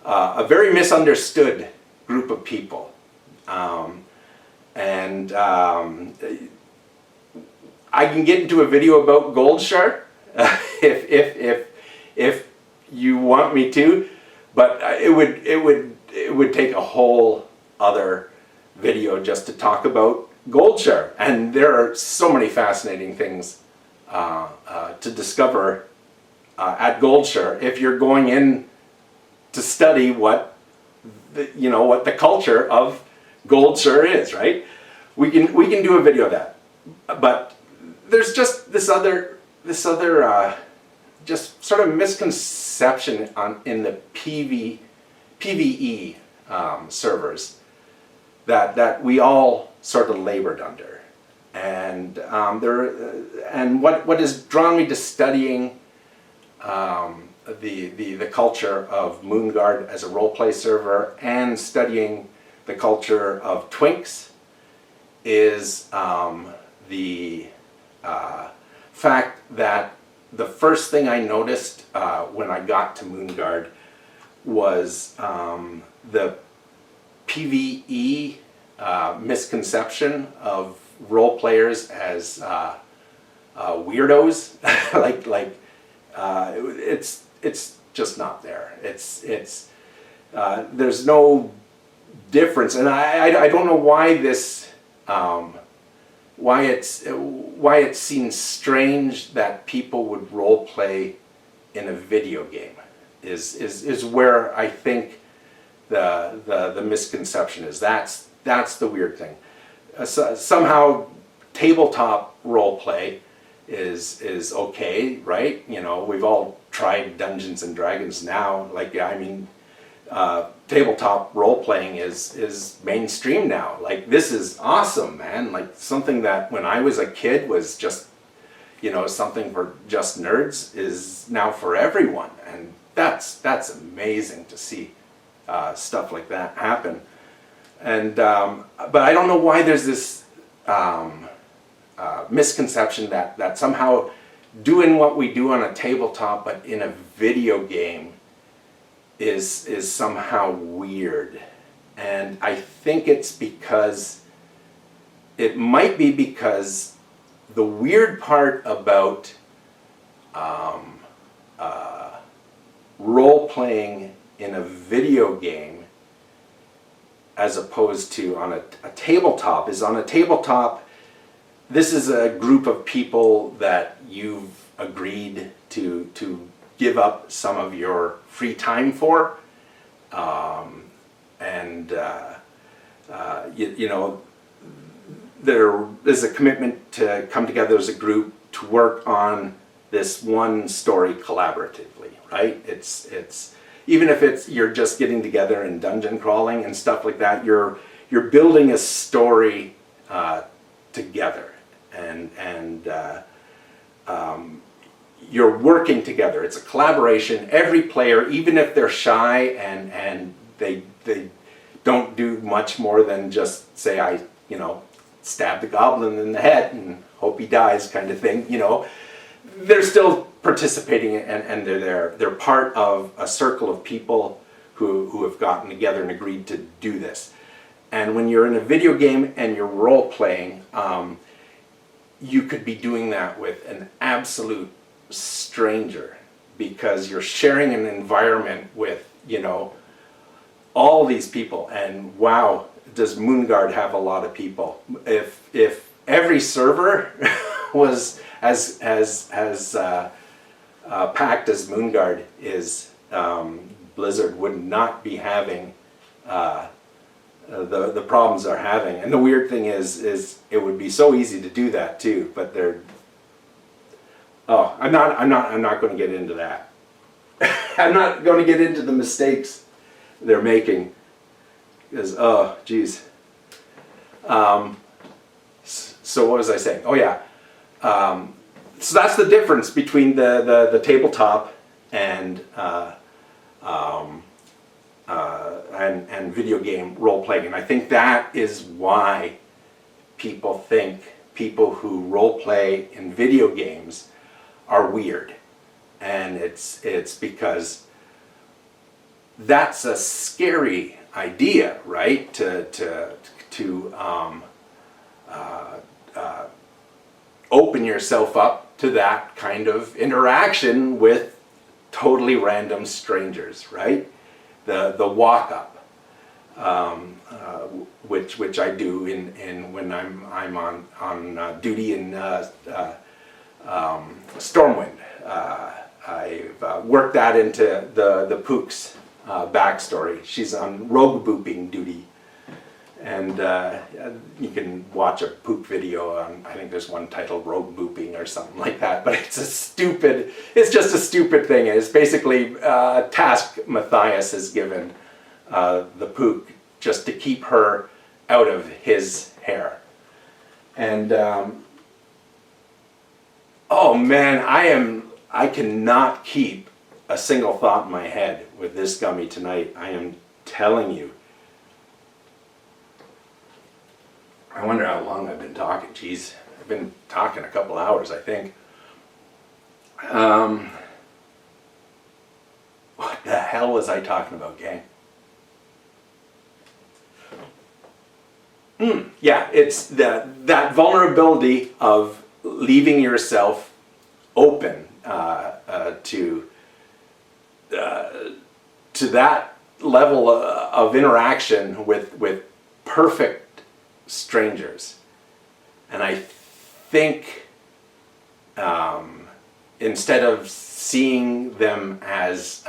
a very misunderstood group of people, and I can get into a video about Goldshard if you want me to, but it would take a whole other video just to talk about Goldshard, and there are so many fascinating things to discover at Goldshard if you're going in to study what the culture of Goldshard is, right? We can do a video of that, but there's just this other just sort of misconception in the PvE servers that we all sort of labored under, and what has drawn me to studying the culture of Moonguard as a roleplay server and studying the culture of Twinks is the fact that the first thing I noticed when I got to Moonguard was the PvE misconception of role players as weirdos. It's just not there. There's no difference, and I don't know why this why it seems strange that people would role play in a video game is where I think the misconception is. That's the weird thing. Somehow tabletop role play is okay, right? We've all tried Dungeons and Dragons now. Tabletop role playing is mainstream now. This is awesome, man. Something that when I was a kid was just something for just nerds is now for everyone, and that's amazing to see stuff like that happen. And but I don't know why there's this misconception that somehow doing what we do on a tabletop but in a video game is somehow weird. And I think it might be because the weird part about role-playing in a video game as opposed to on a tabletop is on a tabletop, this is a group of people that you've agreed to give up some of your free time for, there is a commitment to come together as a group to work on this one story collaboratively, right? It's even if you're just getting together and dungeon crawling and stuff like that, you're building a story together, and you're working together. It's a collaboration. Every player, even if they're shy and they don't do much more than just say, I stab the goblin in the head and hope he dies kind of thing, they're still participating, and they're there. They're part of a circle of people who have gotten together and agreed to do this. And when you're in a video game and you're role playing, you could be doing that with an absolute stranger, because you're sharing an environment with all these people, and wow, does Moonguard have a lot of people? If every server was as packed as Moonguard is, Blizzard would not be having the problems they're having. And the weird thing is it would be so easy to do that too. But they're I'm not going to get into that. I'm not going to get into the mistakes they're making. Because, oh, geez. So what was I saying? Oh, yeah. So that's the difference between the tabletop and video game role playing. And I think that is why people think people who role play in video games are weird. And it's because that's a scary idea, right? To open yourself up to that kind of interaction with totally random strangers, right? The walk up, which I do in when I'm on duty in Stormwind. I've worked that into the Pook's backstory. She's on rogue booping duty, and you can watch a Pook video on, I think there's one titled Rogue Booping or something like that, but it's just a stupid thing. It's basically a task Matthias has given the Pook just to keep her out of his hair. And oh man, I cannot keep a single thought in my head with this gummy tonight. I am telling you. I wonder how long I've been talking. Jeez, I've been talking a couple hours, I think. What the hell was I talking about, gang? Yeah, it's that vulnerability of leaving yourself open to that level of interaction with perfect strangers. And I think instead of seeing them as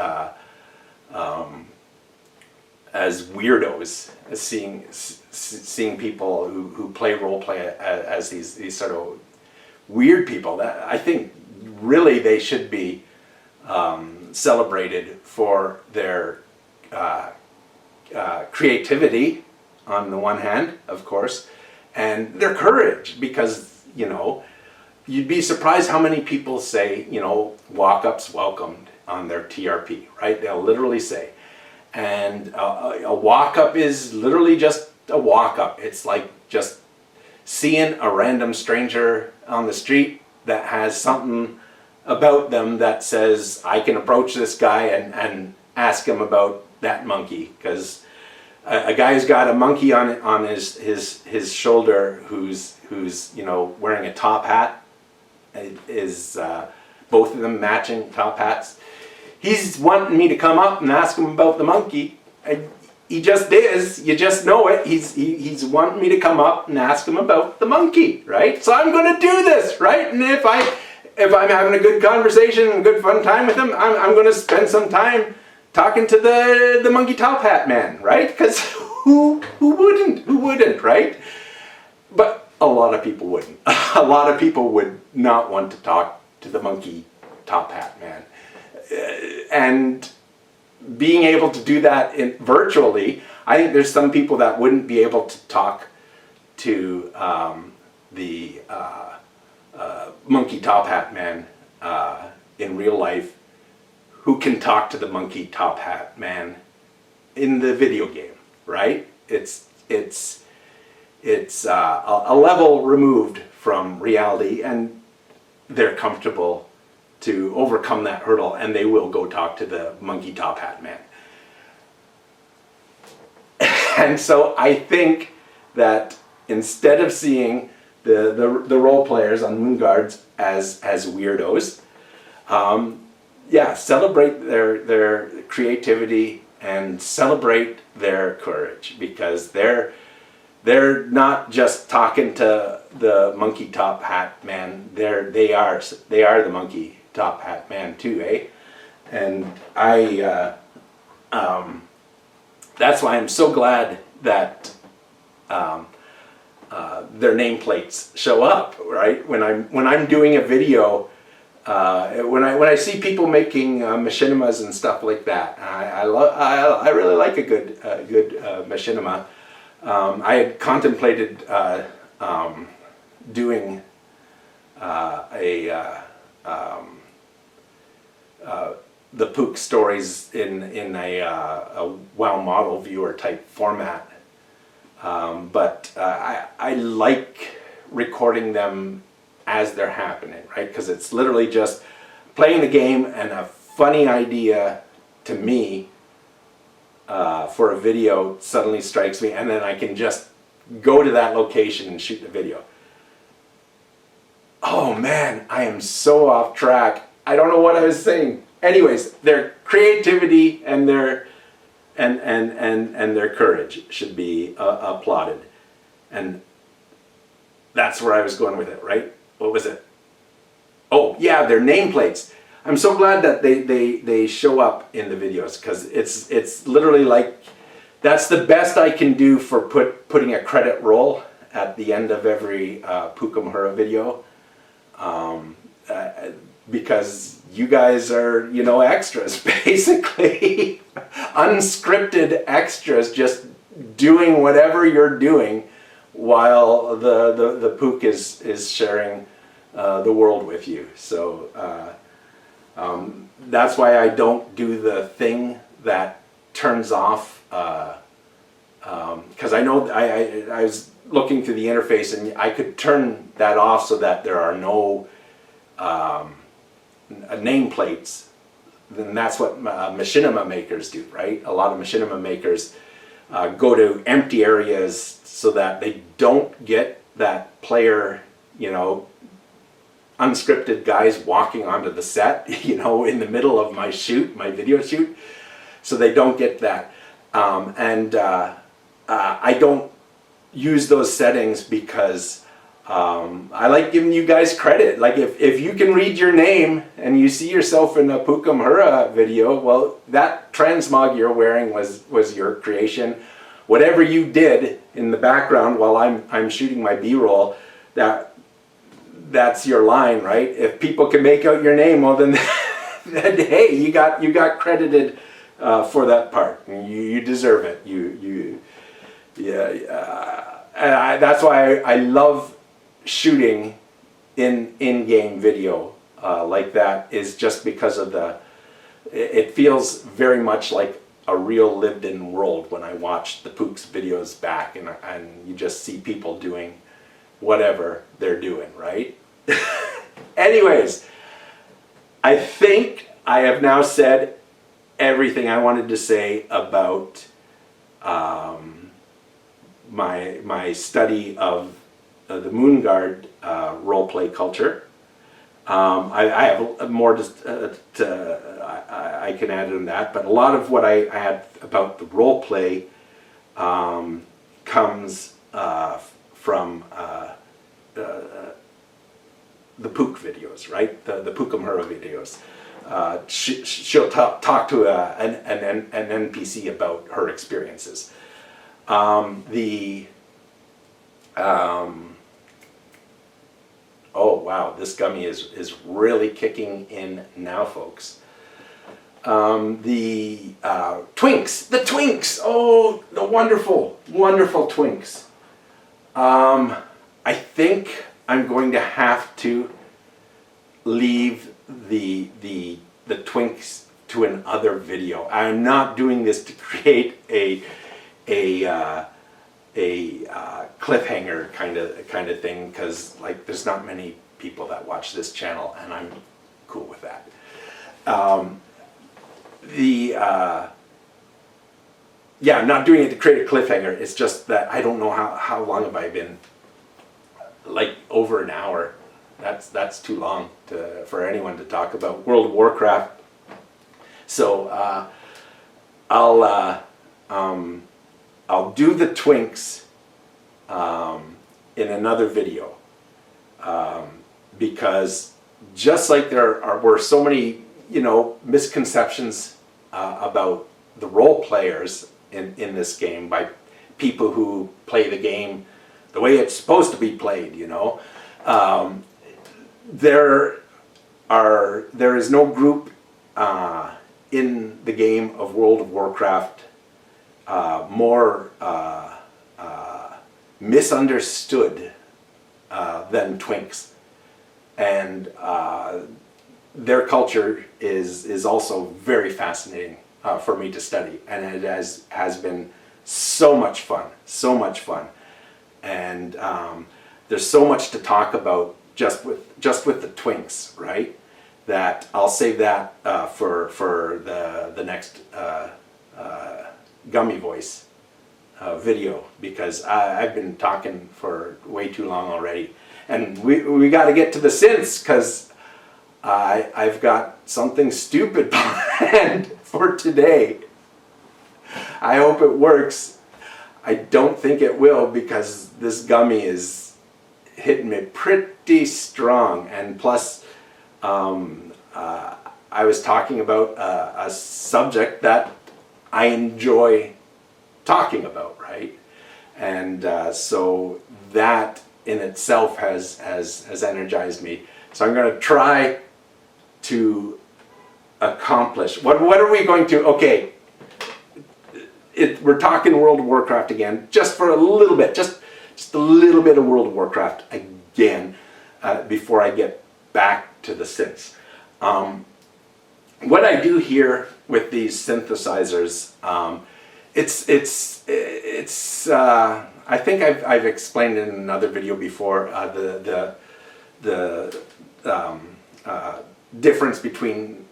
weirdos, as seeing people who play role play as these sort of weird people, that I think really they should be celebrated for their creativity on the one hand, of course, and their courage, because you'd be surprised how many people say walk-ups welcomed on their TRP, right? They'll literally say. And a walk-up is literally just a walk-up. It's like just seeing a random stranger on the street that has something about them that says, I can approach this guy and ask him about that monkey. Because a guy who's got a monkey on his shoulder who's wearing a top hat, is both of them matching top hats. He's wanting me to come up and ask him about the monkey. He just is. You just know it. He's wanting me to come up and ask him about the monkey, right? So I'm going to do this, right? And if I'm having a good conversation and a good fun time with him, I'm going to spend some time talking to the monkey top hat man, right? Because who wouldn't, right? But a lot of people wouldn't. A lot of people would not want to talk to the monkey top hat man. And being able to do that virtually, I think there's some people that wouldn't be able to talk to the monkey top hat man in real life who can talk to the monkey top hat man in the video game, right? It's a level removed from reality, and they're comfortable to overcome that hurdle, and they will go talk to the monkey top hat man. And so I think that instead of seeing the role players on Moonguards as weirdos, celebrate their creativity and celebrate their courage, because they're they're not just talking to the monkey top hat man. They are the monkey top hat man too, eh? And that's why I'm so glad that their nameplates show up, right? When I'm doing a video, when I see people making machinimas and stuff like that, I really like a good machinima. I had contemplated doing the Pook stories in a WoW model viewer type format, but I like recording them as they're happening, right? Because it's literally just playing the game and a funny idea to me for a video suddenly strikes me, and then I can just go to that location and shoot the video. Oh man, I am so off track. I don't know what I was saying. Anyways, their creativity and their courage should be applauded, and that's where I was going with it, right? What was it? Oh yeah, their nameplates. I'm so glad that they show up in the videos, because it's literally like, that's the best I can do for putting a credit roll at the end of every Pukamhura video, because you guys are, you know, extras basically. Unscripted extras, just doing whatever you're doing while the Pook is sharing the world with you. So that's why I don't do the thing that turns off, because I know I was looking through the interface and I could turn that off so that there are no nameplates. Then that's what machinima makers do, right? A lot of machinima makers go to empty areas so that they don't get that player, you know, unscripted guys walking onto the set, you know, in the middle of my shoot, my video shoot, so they don't get that. I don't use those settings because I like giving you guys credit. Like if you can read your name and you see yourself in a Pukamhura video, well, that transmog you're wearing was your creation. Whatever you did in the background while I'm shooting my B-roll, that's your line, right? If people can make out your name, well then, then hey, you got credited for that part. You deserve it. That's why I love shooting in-game video like that, is just because of it feels very much like a real lived-in world when I watch the Pook's videos back, and you just see people doing whatever they're doing, right? Anyways, I think I have now said everything I wanted to say about my study of the Moonguard roleplay culture. I have more I can add on that, but a lot of what I had about the roleplay comes from the Pook videos, right? The Pukamhura videos. She'll talk to an NPC about her experiences. Oh wow, this gummy is really kicking in now, folks. The Twinks, oh, the wonderful Twinks. I think I'm going to have to leave the Twinks to another video. I'm not doing this to create a cliffhanger kind of thing, because like there's not many people that watch this channel, and I'm cool with that. Yeah, I'm not doing it to create a cliffhanger. It's just that I don't know how long have I been. Like over an hour. That's too long for anyone to talk about World of Warcraft. So I'll do the Twinks in another video, because just like were so many, misconceptions about the role players in this game by people who play the game the way it's supposed to be played, there is no group in the game of World of Warcraft more misunderstood than twinks, and their culture is also very fascinating for me to study, and it has been so much fun, and there's so much to talk about just with the twinks, right? That I'll save that for the next Gummy Voice video, because I've been talking for way too long already, and we got to get to the synths, because I've got something stupid planned for today. I hope it works. I don't think it will, because this gummy is hitting me pretty strong, and plus I was talking about a subject that I enjoy talking about, right? And so that in itself has energized me. So I'm going to try to accomplish. What are we going to? Okay, we're talking World of Warcraft again, just for a little bit, just a little bit of World of Warcraft again, before I get back to the synths. What I do here with these synthesizers, it's I think I've explained in another video before the difference between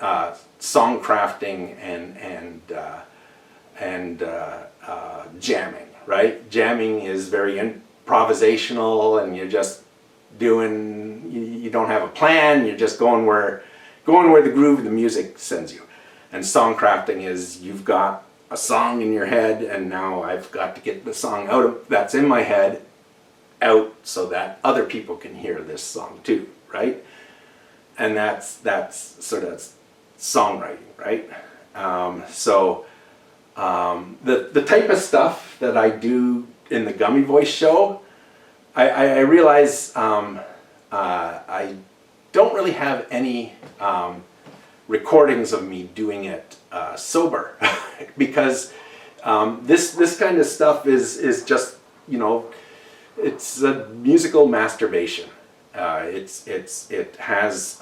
song crafting and jamming, right? Jamming is very improvisational, and you're just doing, you don't have a plan, you're just going where the groove of the music sends you. And song crafting is, you've got a song in your head, and now I've got to get the song that's in my head out so that other people can hear this song too, right? And that's sort of songwriting, right? The type of stuff that I do in the Gummy Voice Show, I realize I don't really have any recordings of me doing it sober, because this kind of stuff is just, it's a musical masturbation. It has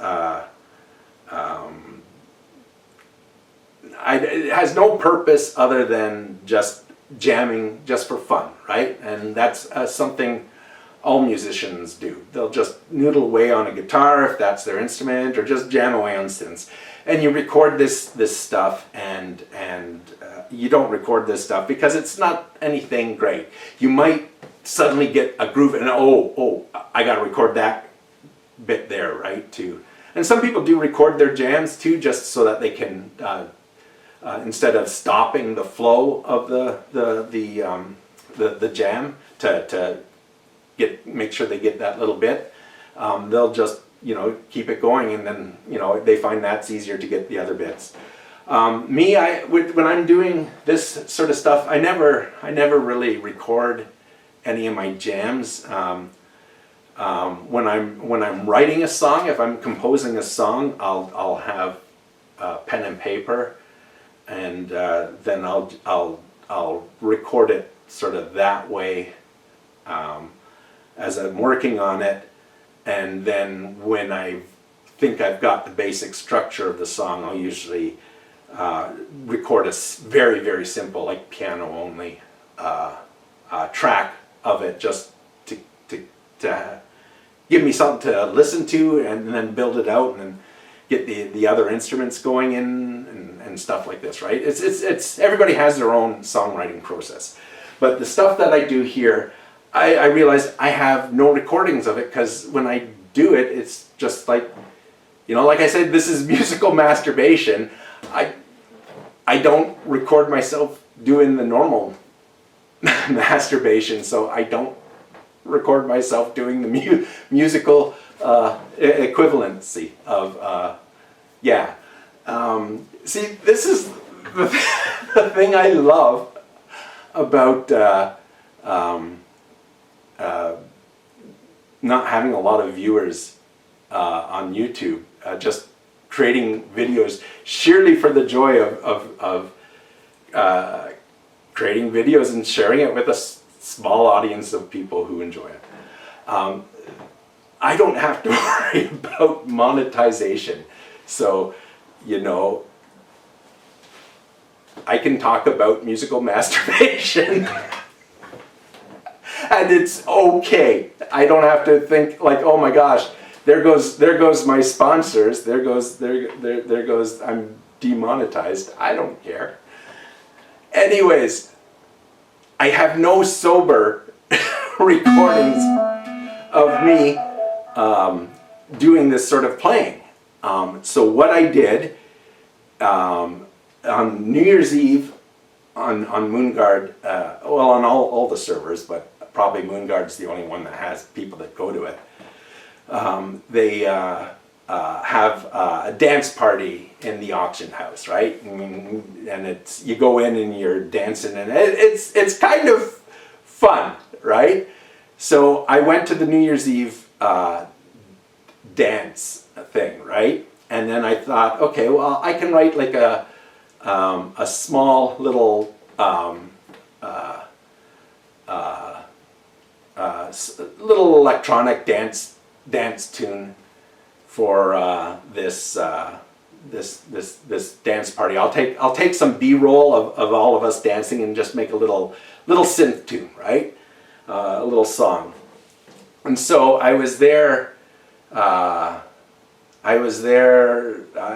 no purpose other than just jamming just for fun, right? And that's something all musicians do. They'll just noodle away on a guitar if that's their instrument, or just jam away on synths. And you record this stuff, and you don't record this stuff because it's not anything great. You might suddenly get a groove, and I got to record that bit there, right? Too. And some people do record their jams too, just so that they can, instead of stopping the flow of the jam to make sure they get that little bit, they'll just keep it going, and then they find that's easier to get the other bits. When I'm doing this sort of stuff, I never really record any of my jams. When I'm writing a song, if I'm composing a song, I'll have pen and paper, and then I'll record it sort of that way as I'm working on it. And then when I think I've got the basic structure of the song, I'll usually record a very, very simple, like piano only track of it, just to give me something to listen to, and then build it out, and then get the other instruments going in, and stuff like this, right? It's everybody has their own songwriting process. But the stuff that I do here, I realized I have no recordings of it, because when I do it, it's just like, like I said, this is musical masturbation. I don't record myself doing the normal masturbation, so I don't record myself doing the musical equivalency of, yeah. See, this is the thing I love about not having a lot of viewers on YouTube, just creating videos sheerly for the joy of creating videos and sharing it with a small audience of people who enjoy it. I don't have to worry about monetization. So, you know, I can talk about musical masturbation and it's okay. I don't have to think like, oh my gosh, there goes my sponsors, there goes I'm demonetized. I don't care. Anyways, I have no sober recordings of me doing this sort of playing. So what I did on New Year's Eve on Moonguard, well, on all the servers, but probably Moonguard's the only one that has people that go to it. They have a dance party in the auction house, right? And it's, you go in and you're dancing, and it's kind of fun, right? So I went to the New Year's Eve dance thing, right? And then I thought, okay, well, I can write like a small little little electronic dance tune for this dance party. I'll take some B-roll of all of us dancing and just make a little synth tune, right? A little song. And so I was there. I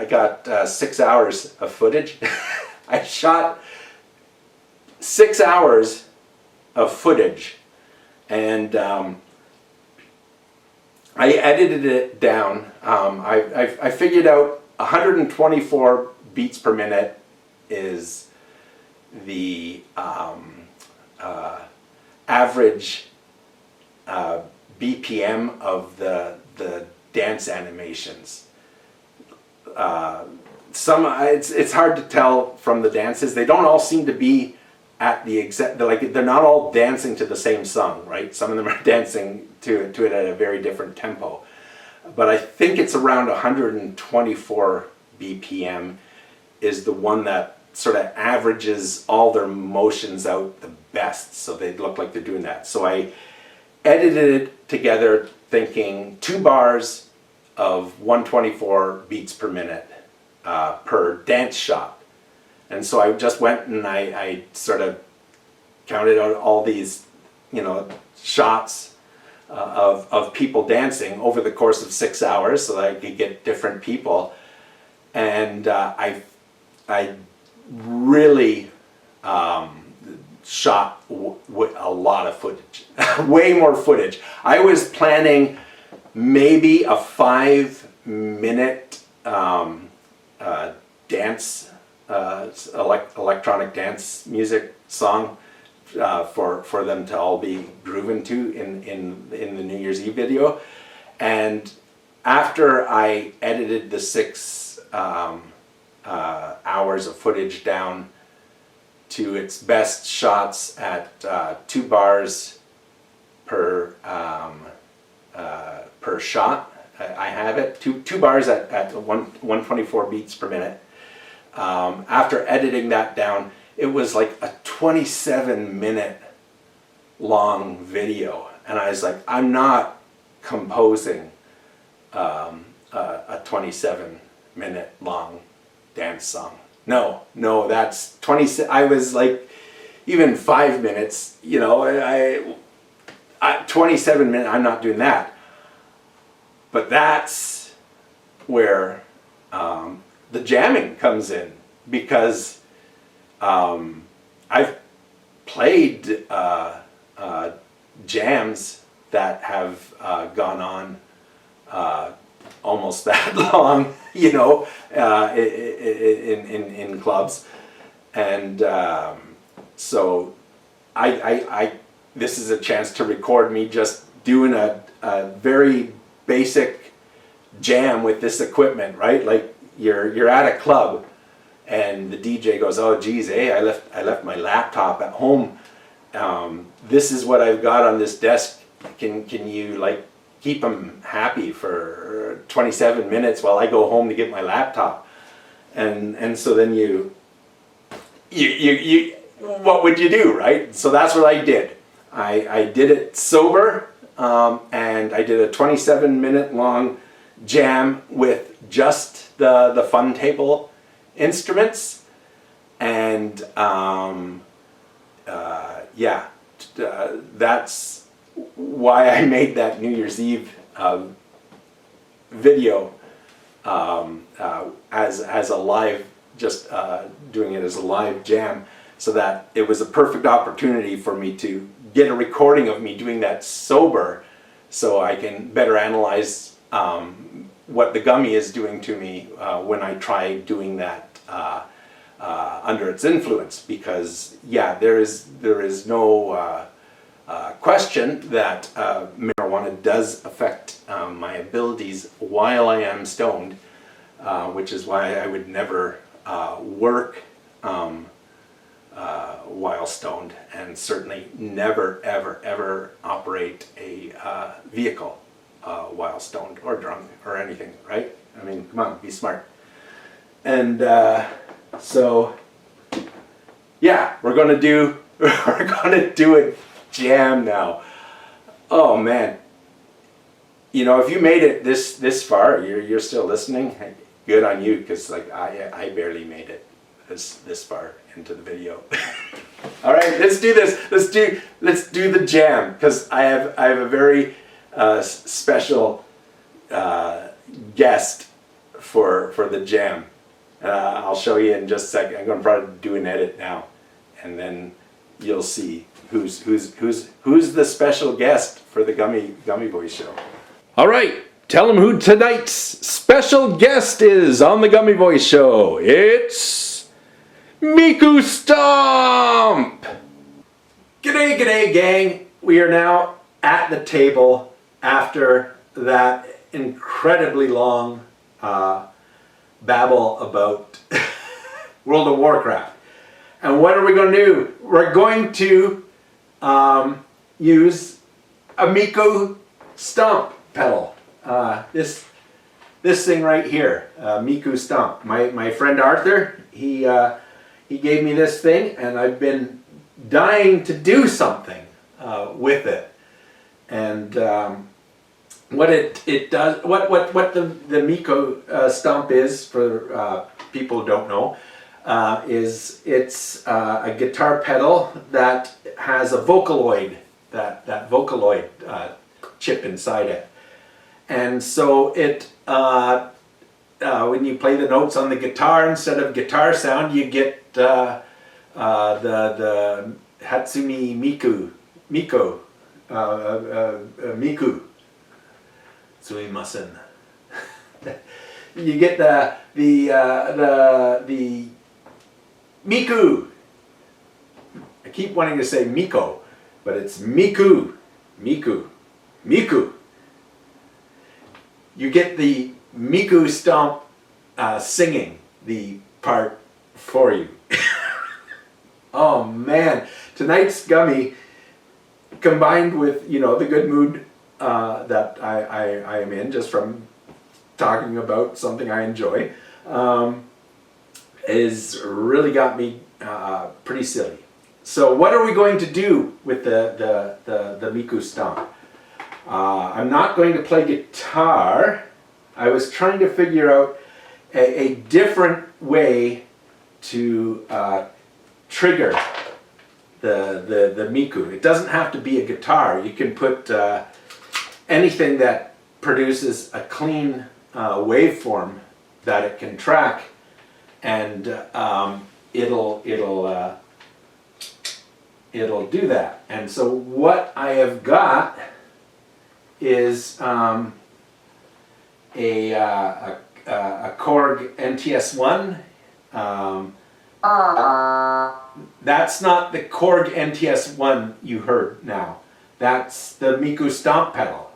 got 6 hours of footage. I shot 6 hours of footage, and I edited it down. I figured out 124 beats per minute is the average BPM of the dance animations. It's hard to tell from the dances. They don't all seem to be at the exact, they're not all dancing to the same song, right? Some of them are dancing to it at a very different tempo. But I think it's around 124 BPM is the one that sort of averages all their motions out the best, so they look like they're doing that. So I edited it together thinking 2 bars of 124 beats per minute per dance shot. And so I just went and I sort of counted out all these, you know, shots of people dancing over the course of 6 hours so that I could get different people. And I really shot a lot of footage, way more footage. I was planning maybe a 5-minute dance, electronic dance music song for them to all be grooving to in the New Year's Eve video. And after I edited the 6 hours of footage down to its best shots at 2 bars per shot, I have it 2 bars at 124 beats per minute. After editing that down, it was like a 27-minute long video, and I was like, I'm not composing a 27-minute long dance song. No, that's 20. I was like, even 5 minutes, you know, I 27 minutes. I'm not doing that. But that's where the jamming comes in, because I've played jams that have gone on almost that long, you know, in clubs, and so I this is a chance to record me just doing a very basic jam with this equipment, right? Like you're at a club and the DJ goes, "Oh geez, I left my laptop at home. This is what I've got on this desk. Can you like keep them happy for 27 minutes while I go home to get my laptop?" And so then you what would you do, right? So that's what I did. I did it sober, and I did a 27-minute long jam with just the fun table instruments, and that's why I made that New Year's Eve video as a live, just doing it as a live jam, so that it was a perfect opportunity for me to get a recording of me doing that sober, so I can better analyze what the gummy is doing to me when I try doing that under its influence. Because yeah, there is no question that marijuana does affect my abilities while I am stoned, which is why I would never work while stoned, and certainly never ever operate a vehicle while stoned or drunk or anything, right? I mean, come on, be smart. And so yeah, we're gonna do a jam now. Oh man, you know, if you made it this far, you're still listening. Good on you, because like I barely made it this far into the video. All right, let's do this. Let's do the jam, because I have a very special guest for the jam. I'll show you in just a second. I'm going to probably do an edit now, and then you'll see who's the special guest for the Gummy Voice Show. All right, tell them who tonight's special guest is on the Gummy Voice Show. It's Miku Stomp! G'day gang! We are now at the table after that incredibly long babble about World of Warcraft. And what are we going to do? We're going to use a Miku Stomp pedal. This thing right here, Miku Stomp. My friend Arthur, he gave me this thing, and I've been dying to do something with it. And what it does, what the Miku Stomp is, for people who don't know, is it's a guitar pedal that has a Vocaloid, that Vocaloid chip inside it. And so it when you play the notes on the guitar, instead of guitar sound, you get the Hatsune Miku. Sumimasen. You get the Miku. I keep wanting to say Miko, but it's Miku. You get the Miku Stomp singing the part for you. Oh man, tonight's gummy, combined with, you know, the good mood that I am in just from talking about something I enjoy, is really got me pretty silly. So what are we going to do with the Miku Stomp? I'm not going to play guitar. I was trying to figure out a different way to trigger the Miku. It doesn't have to be a guitar. You can put anything that produces a clean waveform that it can track, and it'll do that. And so what I have got is a Korg NTS1. That's not the Korg NTS1 you heard now. That's the Miku Stomp pedal.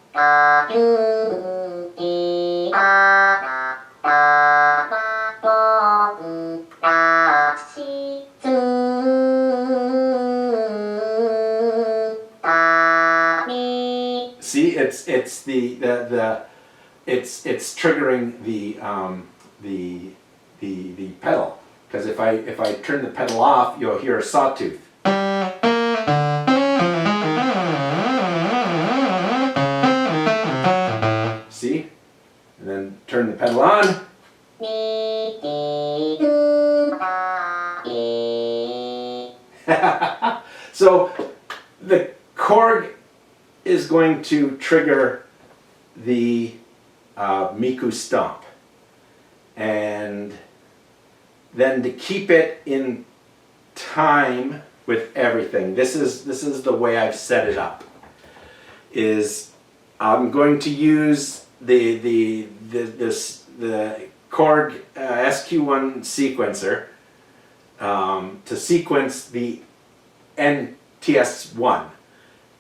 See, it's triggering the pedal, because if I turn the pedal off, you'll hear a sawtooth. See? And then turn the pedal on. So the Korg is going to trigger the Miku Stomp, and then to keep it in time with everything, this is the way I've set it up. Is I'm going to use the Korg SQ1 sequencer to sequence the NTS1,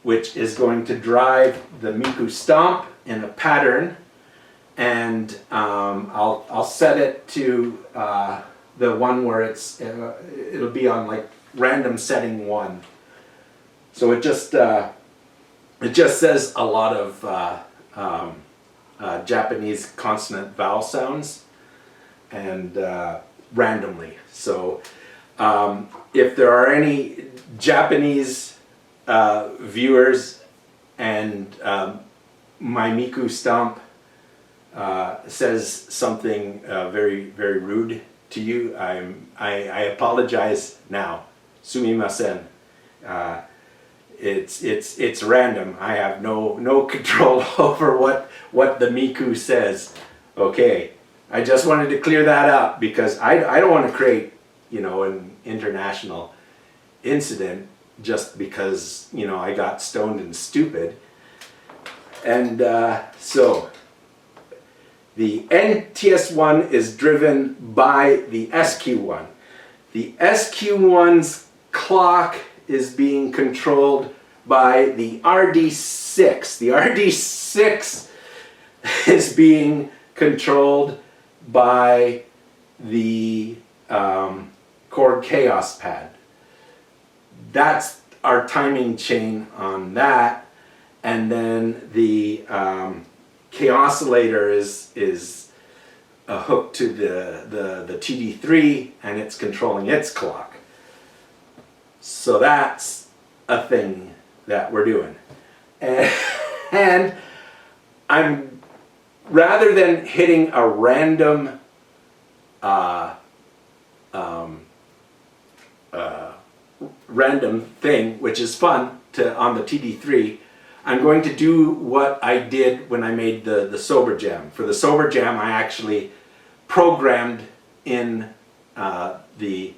which is going to drive the Miku Stomp in a pattern, and I'll set it to the one where it'll be on like random setting 1. So it just says a lot of Japanese consonant vowel sounds, and randomly. So if there are any Japanese viewers and my Miku Stomp says something very, very rude to you, I apologize now. Sumimasen. It's random. I have no control over what the Miku says. Okay, I just wanted to clear that up, because I don't want to create, an international incident just because, I got stoned and stupid. And so the NTS1 is driven by the SQ1. The SQ1's clock is being controlled by the RD6. The RD6 is being controlled by the Korg Chaos pad. That's our timing chain on that. And then the K-oscillator is hooked to the TD3, and it's controlling its clock. So that's a thing that we're doing. And I'm, rather than hitting a random random thing, which is fun on the TD3, I'm going to do what I did when I made the Sober Jam. For the Sober Jam, I actually programmed in the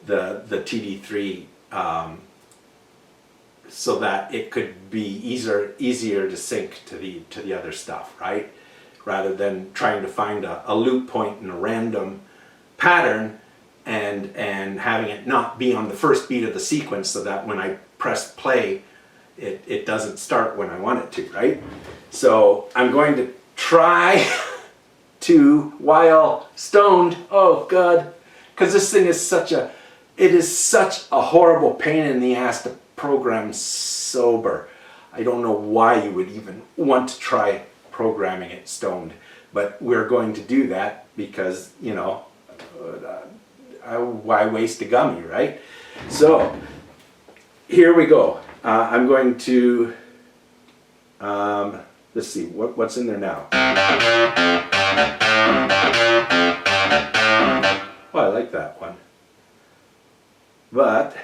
TD3 so that it could be easier to sync to the other stuff, right? Rather than trying to find a loop point in a random pattern and having it not be on the first beat of the sequence, so that when I press play, it doesn't start when I want it to, right? So I'm going to try to, while stoned, oh God, because this thing is such a horrible pain in the ass to program sober. I don't know why you would even want to try programming it stoned, but we're going to do that because, why waste a gummy, right? So here we go. I'm going to, let's see, what's in there now? Oh, I like that one. But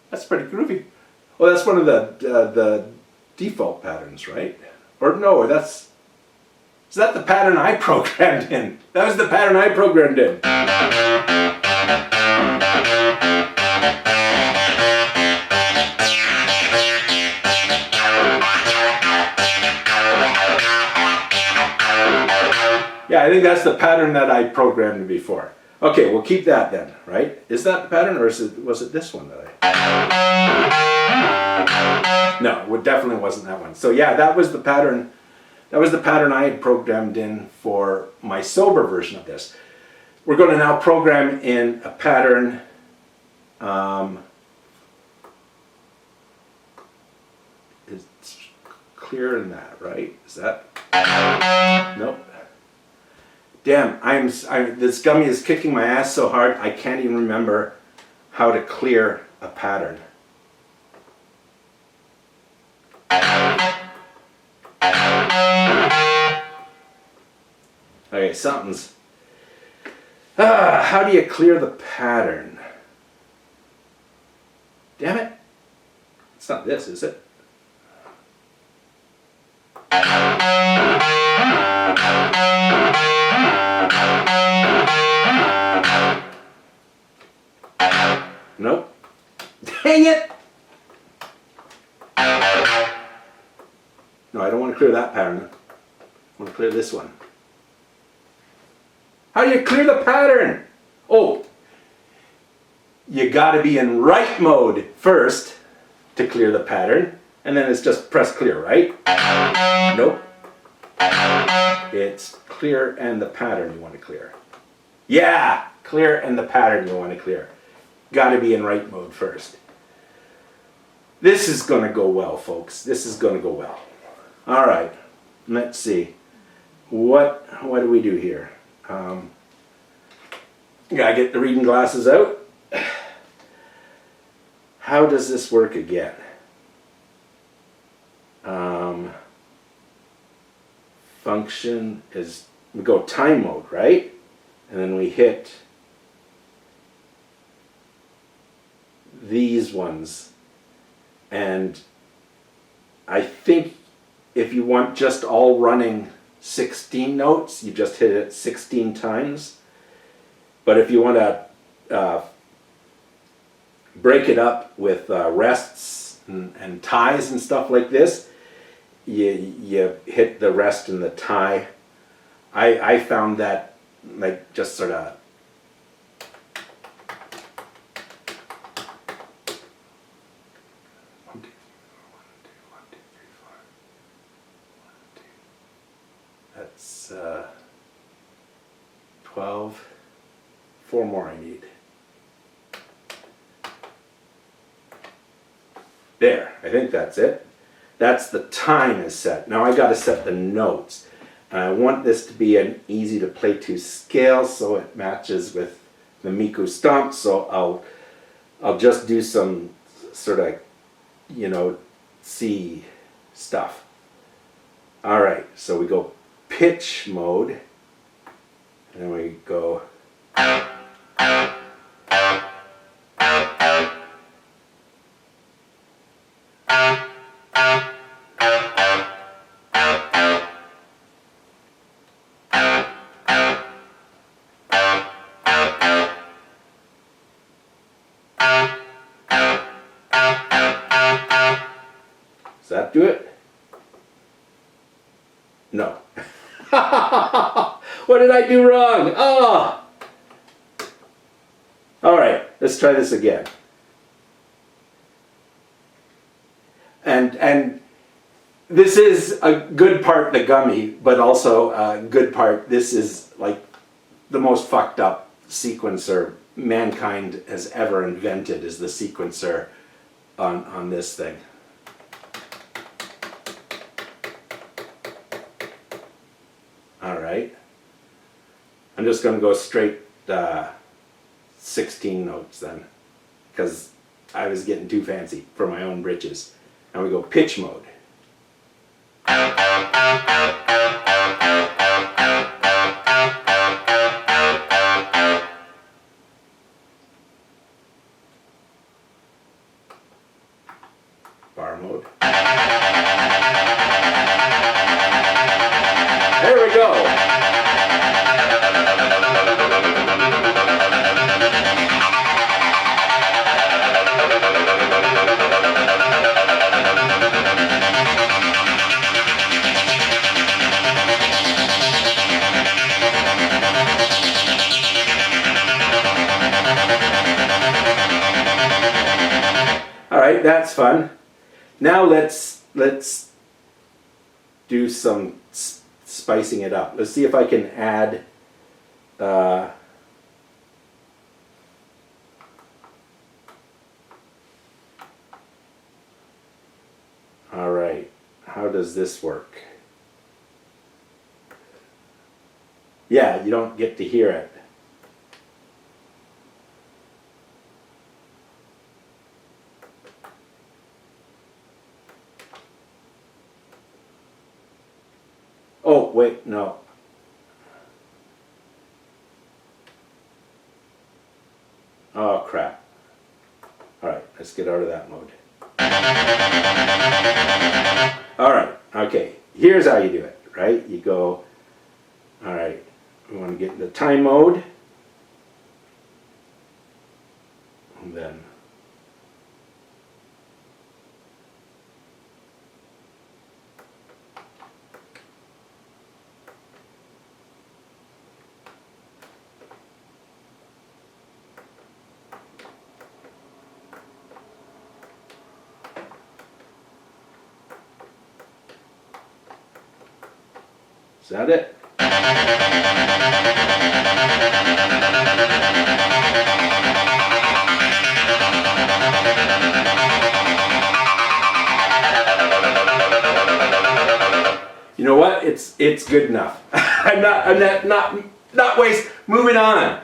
that's pretty groovy. Well, that's one of the default patterns, right? Or no, is that the pattern I programmed in? That was the pattern I programmed in. Yeah, I think that's the pattern that I programmed before. Okay, we'll keep that then, right? Is that the pattern, or was it this one that I... No, it definitely wasn't that one. So yeah, that was the pattern. That was the pattern I had programmed in for my sober version of this. We're going to now program in a pattern. It's clearer than that, right? Is that? Nope. Damn, this gummy is kicking my ass so hard I can't even remember how to clear a pattern. Okay, something's... how do you clear the pattern? Damn it. It's not this, is it? Nope. Dang it! No, I don't want to clear that pattern. I want to clear this one. How do you clear the pattern? Oh, you got to be in right mode first to clear the pattern, and then it's just press clear, right? Nope. It's clear and the pattern you want to clear. Yeah, clear and the pattern you want to clear. Got to be in right mode first. This is going to go well, folks. This is going to go well. All right, let's see. What do we do here? Gotta get the reading glasses out. How does this work again? Function is, we go time mode, right? And then we hit these ones. And I think if you want just all running 16 notes, you just hit it 16 times. But if you want to break it up with rests and ties and stuff like this, you hit the rest and the tie. I found that like just sort of that's 12. 4 more I need. There, I think that's it. That's the time is set. Now I got to set the notes. And I want this to be an easy to play to scale so it matches with the Miku Stomp. So I'll just do some sort of, C stuff. All right, so we go pitch mode. And then we go... Does that do it? No. What did I do wrong? Oh! All right, let's try this again. And this is a good part, the gummy, but also a good part, this is like the most fucked up sequencer mankind has ever invented, is the sequencer on this thing. All right. I'm just going to go straight 16 notes then, because I was getting too fancy for my own britches. And we go pitch mode. Bar mode. There we go. right, that's fun. Now let's do some spicing it up. Let's see if I can add all right, how does this work? Yeah, you don't get to hear it. Oh, wait, no. Oh, crap. All right, let's get out of that mode. All right, okay. Here's how you do it, right? You go, all right, we want to get into time mode. And then is that it? You know what? It's good enough. I'm not waste. Moving on.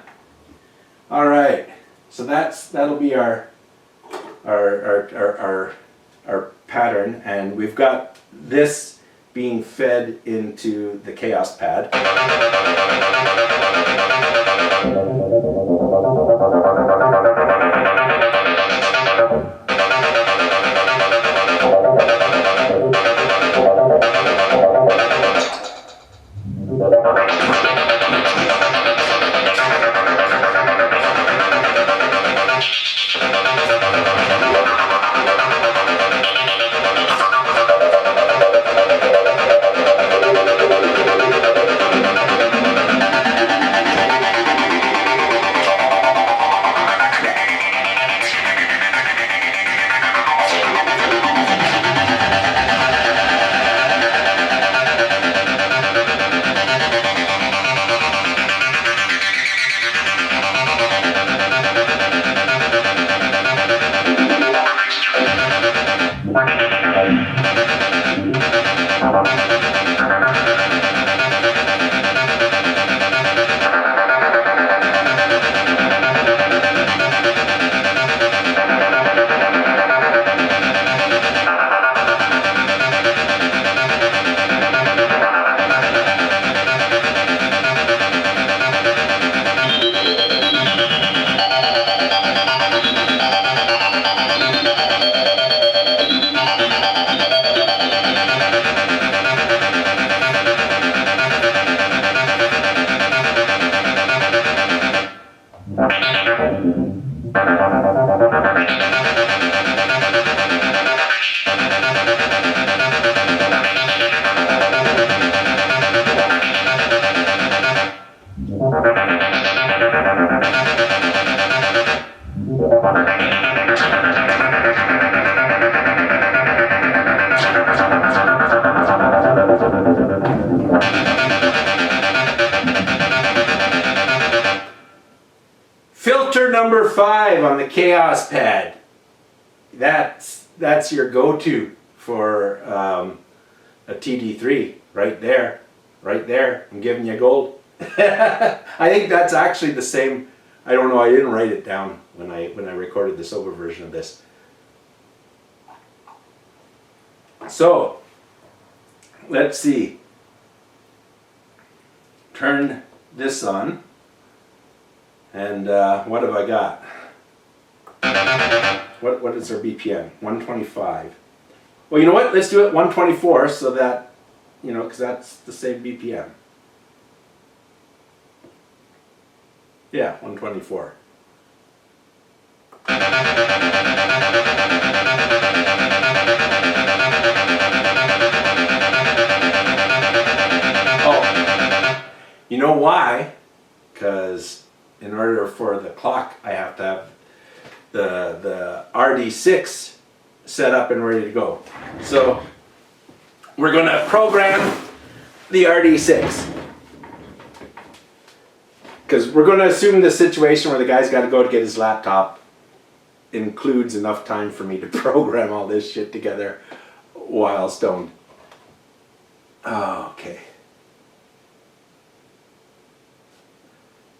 All right. So that'll be our pattern, and we've got this being fed into the chaos pad. Filter number 5 on the chaos pad. That's your go-to for a TD3 right there. Right there. I'm giving you gold. I think that's actually the same. I don't know, I didn't write it down when I recorded the silver version of this. So, let's see. Turn this on. And what have I got? What is our BPM? 125. Well, you know what? Let's do it 124 so that, you know, because that's the same BPM. Yeah, 124. Oh, you know why? Because in order for the clock, I have to have the RD6 set up and ready to go. So we're going to program the RD6. Because we're going to assume the situation where the guy's got to go to get his laptop includes enough time for me to program all this shit together while stoned. Okay.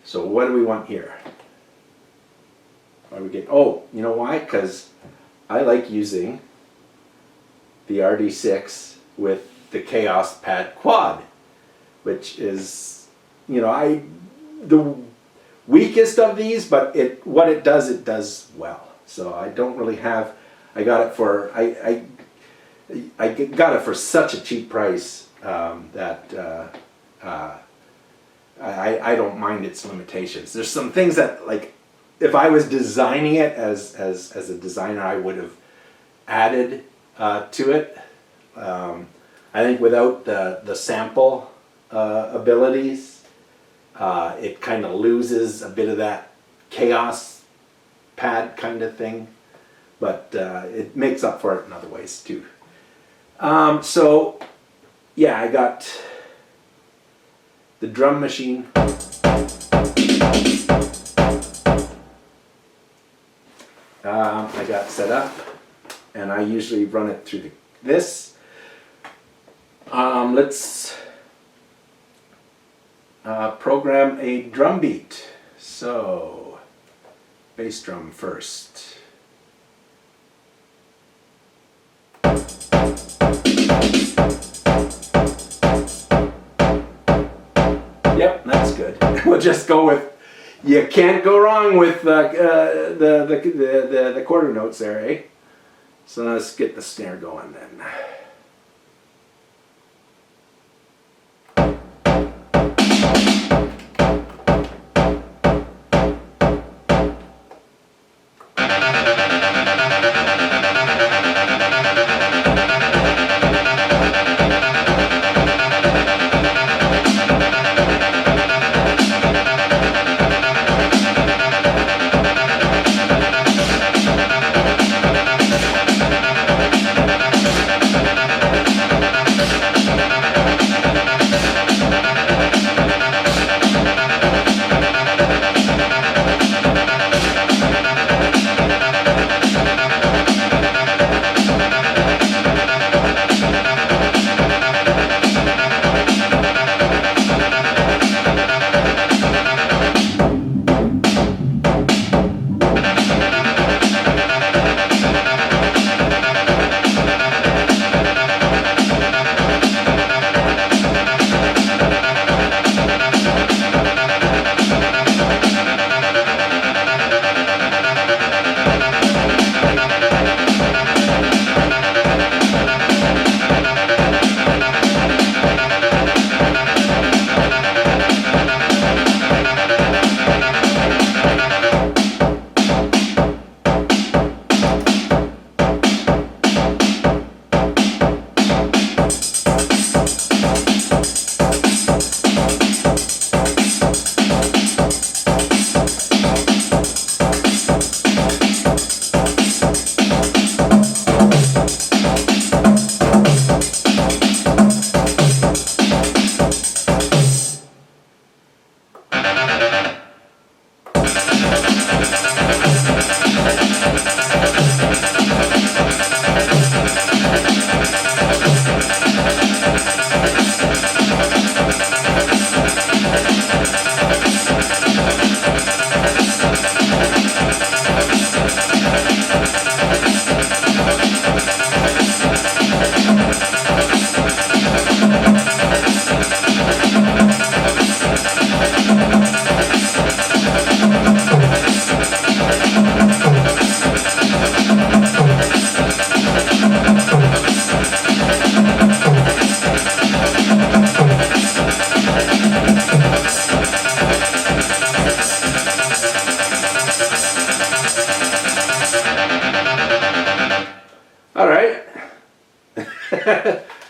So what do we want here? What do we get? Oh, you know why? Because I like using the RD6 with the Chaos Pad Quad, which is, you know, the weakest of these, but what it does well. So I don't really have. I got it for I got it for such a cheap price that I don't mind its limitations. There's some things that, like, if I was designing it as a designer, I would have added to it. I think without the sample abilities, it kind of loses a bit of that chaos pad kind of thing, but it makes up for it in other ways too. So yeah, I got the drum machine. I got set up, and I usually run it through this. Let's program a drum beat. So, bass drum first. Yep, that's good. We'll just go with. You can't go wrong with the quarter notes there, eh? So let's get the snare going then.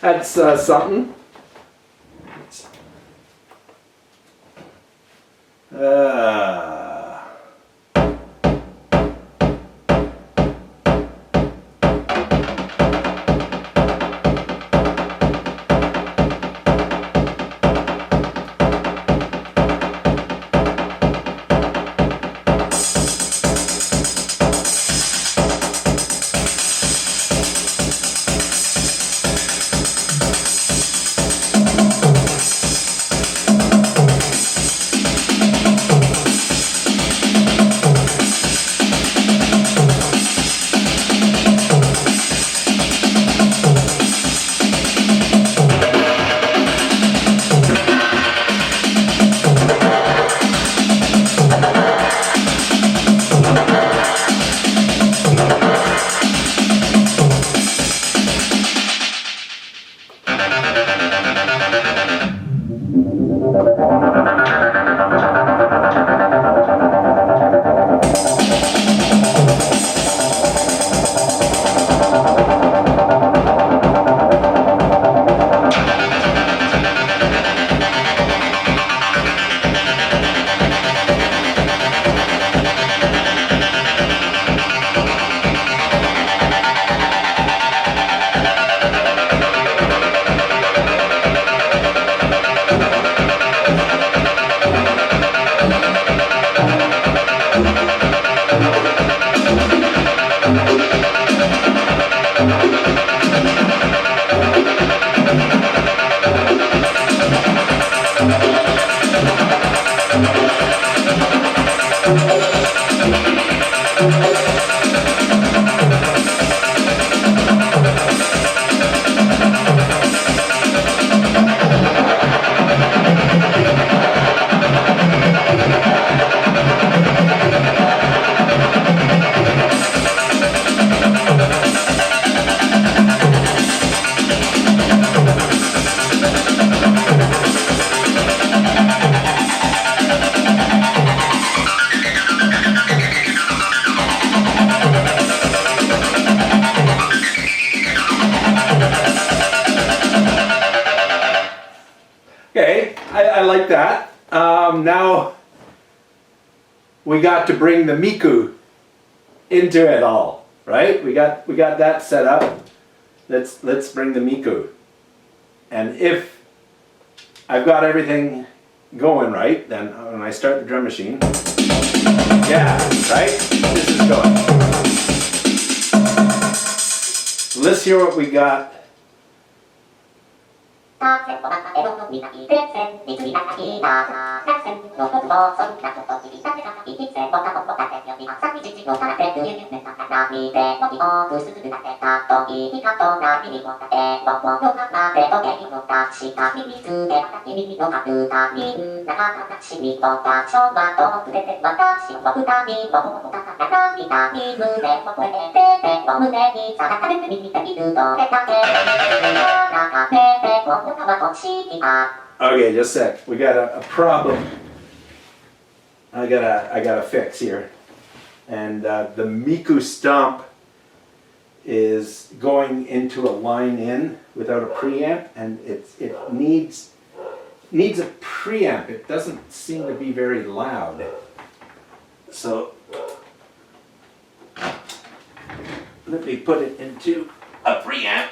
That's something. Okay, I like that. Now we got to bring the Miku into it all, right? We got that set up. Let's bring the Miku. And if I've got everything going right, then when I start the drum machine, yeah, right? This is going. Let's hear what we got. Okay, just a sec. We got a problem. I gotta fix here. And the Miku Stomp is going into a line in without a preamp, and it needs a preamp. It doesn't seem to be very loud. So let me put it into a preamp.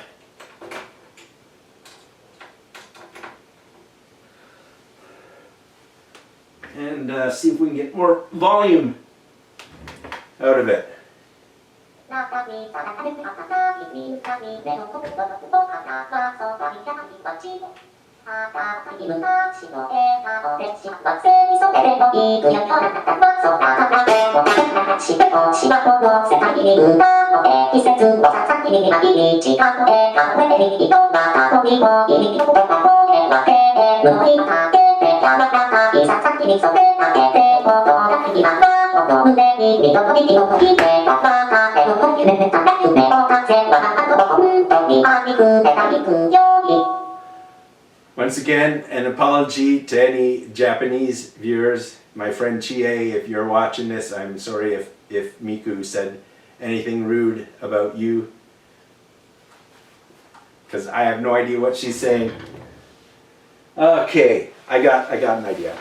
And see if we can get more volume out of it. Once again, an apology to any Japanese viewers. My friend Chie, if you're watching this, I'm sorry if Miku said anything rude about you, because I have no idea what she's saying. Okay, I got an idea.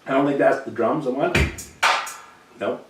I don't think that's the drums I want. Nope.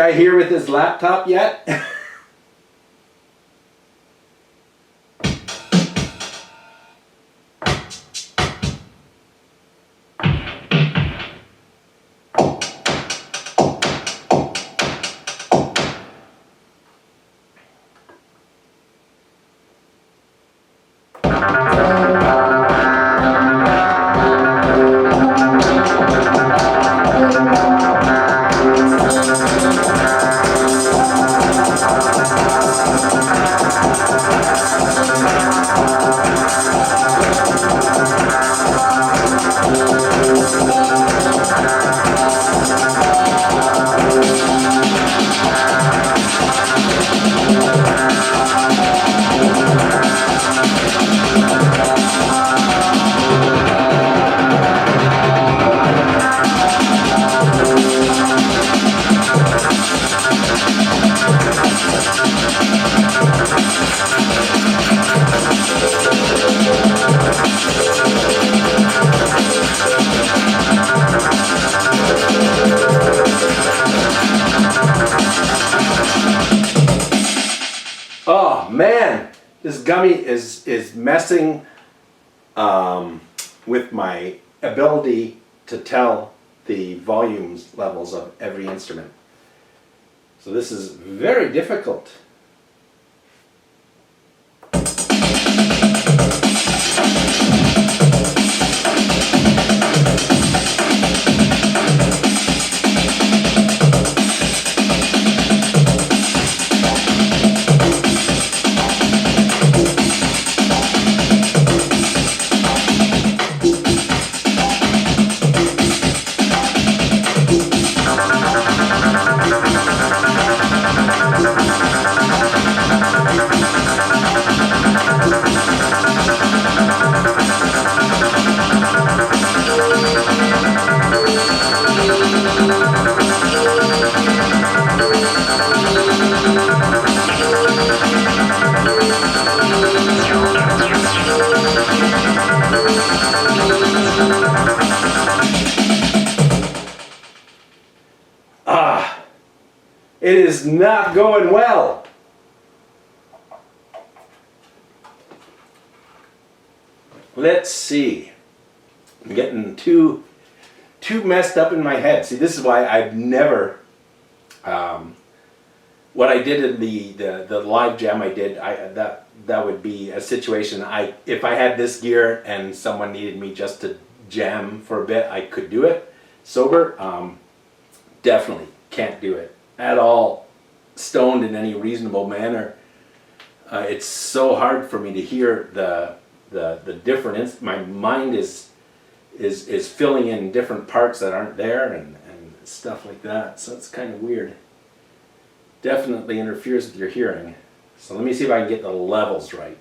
guy here with his laptop yet? Oh man, this gummy is messing with my ability to tell the volumes levels of every instrument. So this is very difficult. It is not going well. Let's see. I'm getting too messed up in my head. See, this is why I've never, what I did in the live jam I did, that would be a situation, if I had this gear and someone needed me just to jam for a bit, I could do it. Sober, definitely can't do it at all, stoned in any reasonable manner. It's so hard for me to hear the different, my mind is filling in different parts that aren't there and stuff like that, so it's kind of weird. Definitely interferes with your hearing. So let me see if I can get the levels right.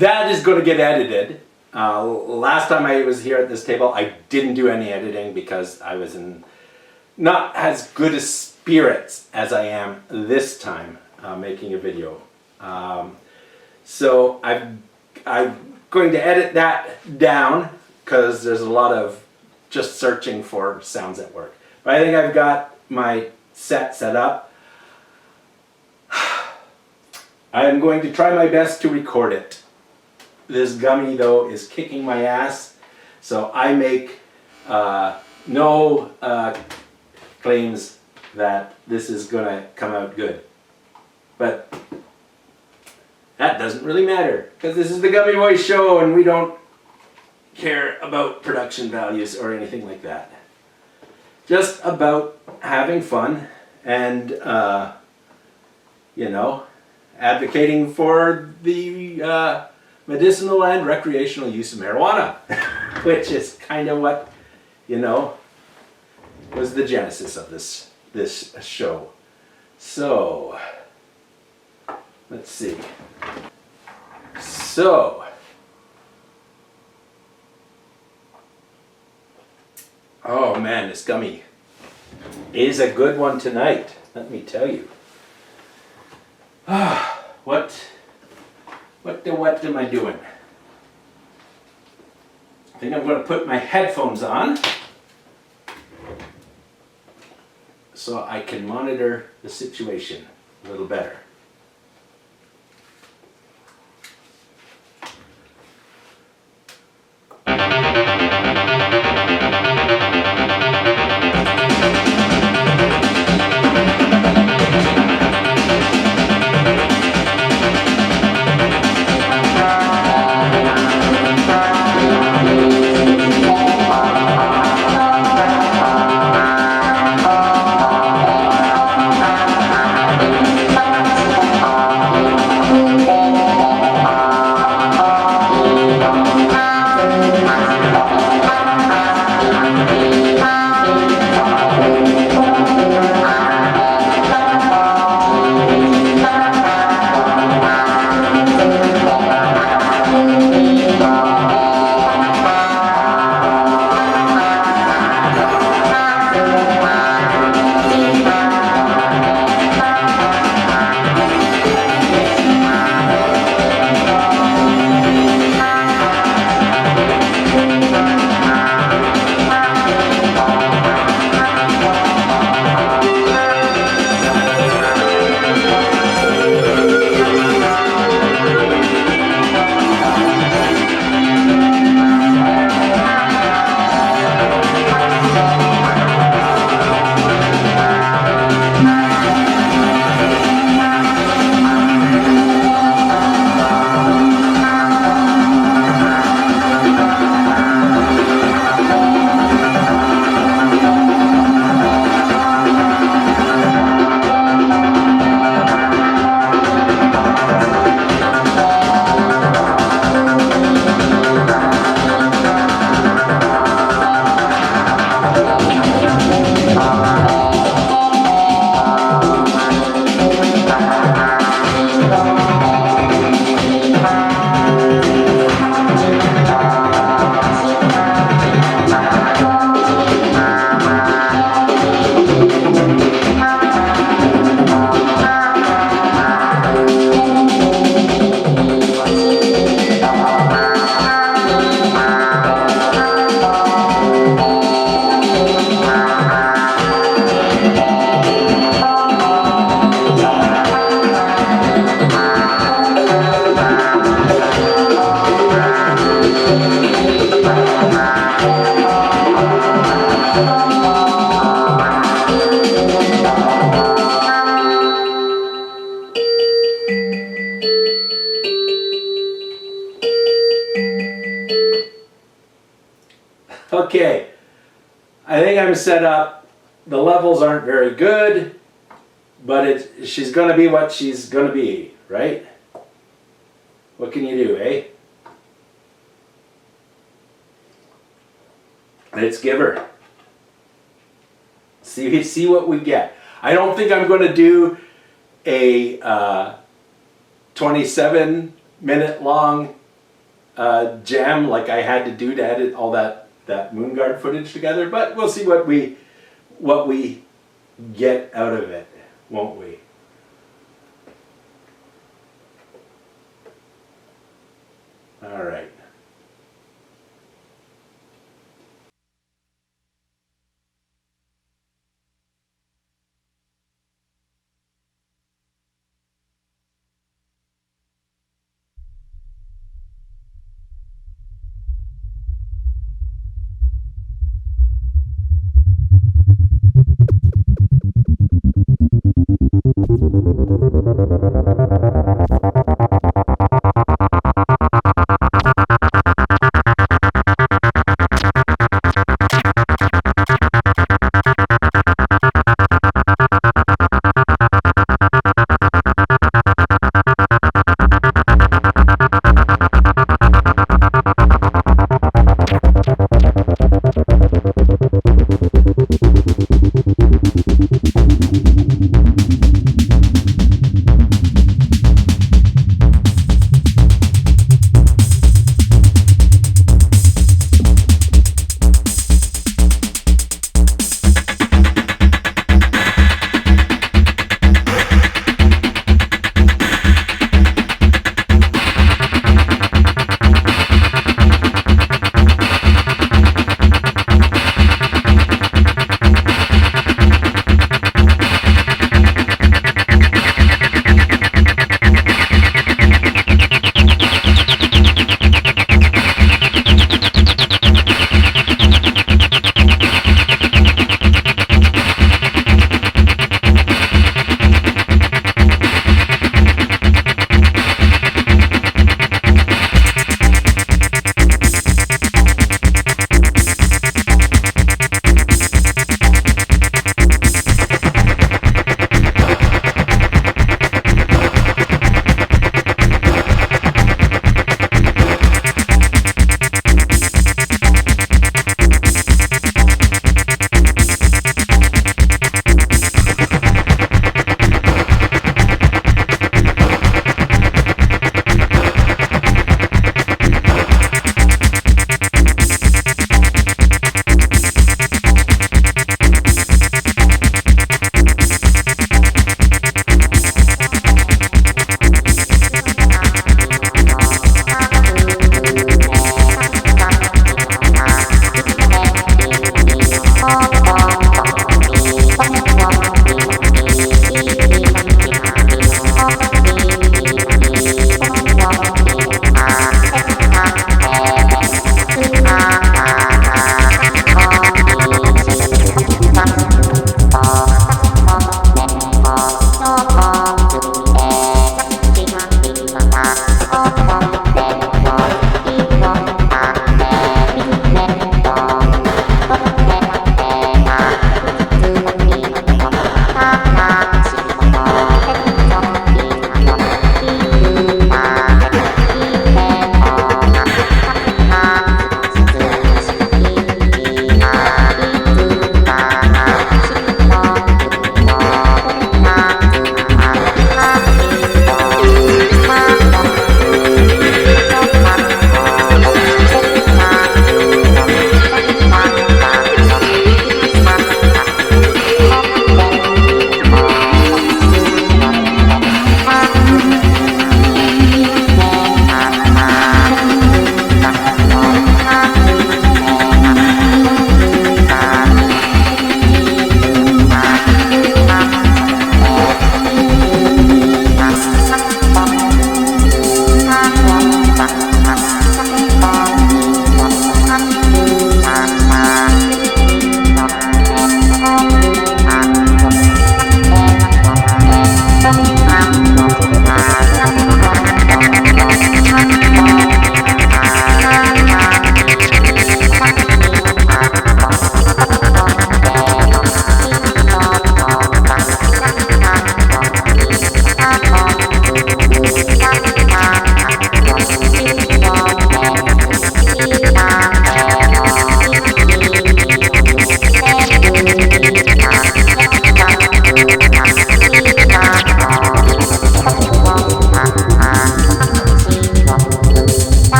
that is going to get edited. Last time I was here at this table, I didn't do any editing because I was in not as good a spirits as I am this time making a video. So I'm going to edit that down because there's a lot of just searching for sounds at work. But I think I've got my set up. I'm going to try my best to record it. This gummy though is kicking my ass, so I make no claims that this is gonna come out good. But that doesn't really matter because this is the Gummy Voice Show and we don't care about production values or anything like that. Just about having fun and you know, advocating for the medicinal and recreational use of marijuana, which is kind of what, you know, was the genesis of this show. So, let's see. So, oh man, this gummy is a good one tonight, let me tell you. What am I doing? I think I'm going to put my headphones on so I can monitor the situation a little better. Okay, I think I'm set up. The levels aren't very good, but she's going to be what she's going to be, right? What can you do, eh? Let's give her. See what we get. I don't think I'm going to do a 27-minute long jam like I had to do to edit all that Moonguard footage together, but we'll see what we get out of it, won't we? All right.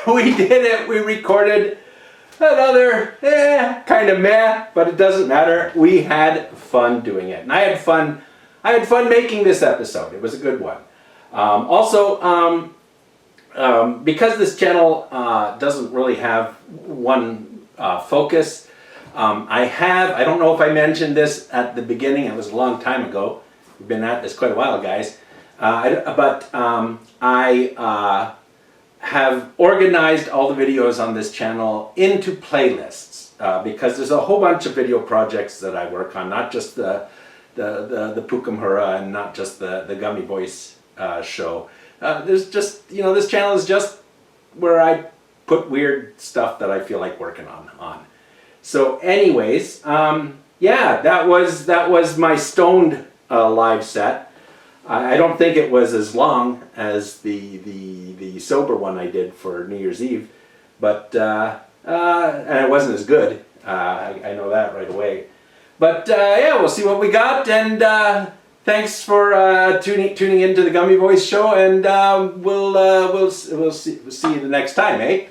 we did it. We recorded another kind of meh, but it doesn't matter. We had fun doing it, and I had fun making this episode. It was a good one. Because this channel doesn't really have one focus, I don't know if I mentioned this at the beginning. It was a long time ago. We've been at this quite a while, guys. I have organized all the videos on this channel into playlists because there's a whole bunch of video projects that I work on, not just the Pukamhura and not just the Gummy Voice Show. There's just, this channel is just where I put weird stuff that I feel like working on. So anyways, yeah, that was my stoned live set. I don't think it was as long as the sober one I did for New Year's Eve, but and it wasn't as good. I know that right away. But yeah, we'll see what we got, and thanks for tuning into the Gummy Voice Show, and we'll see you the next time, eh?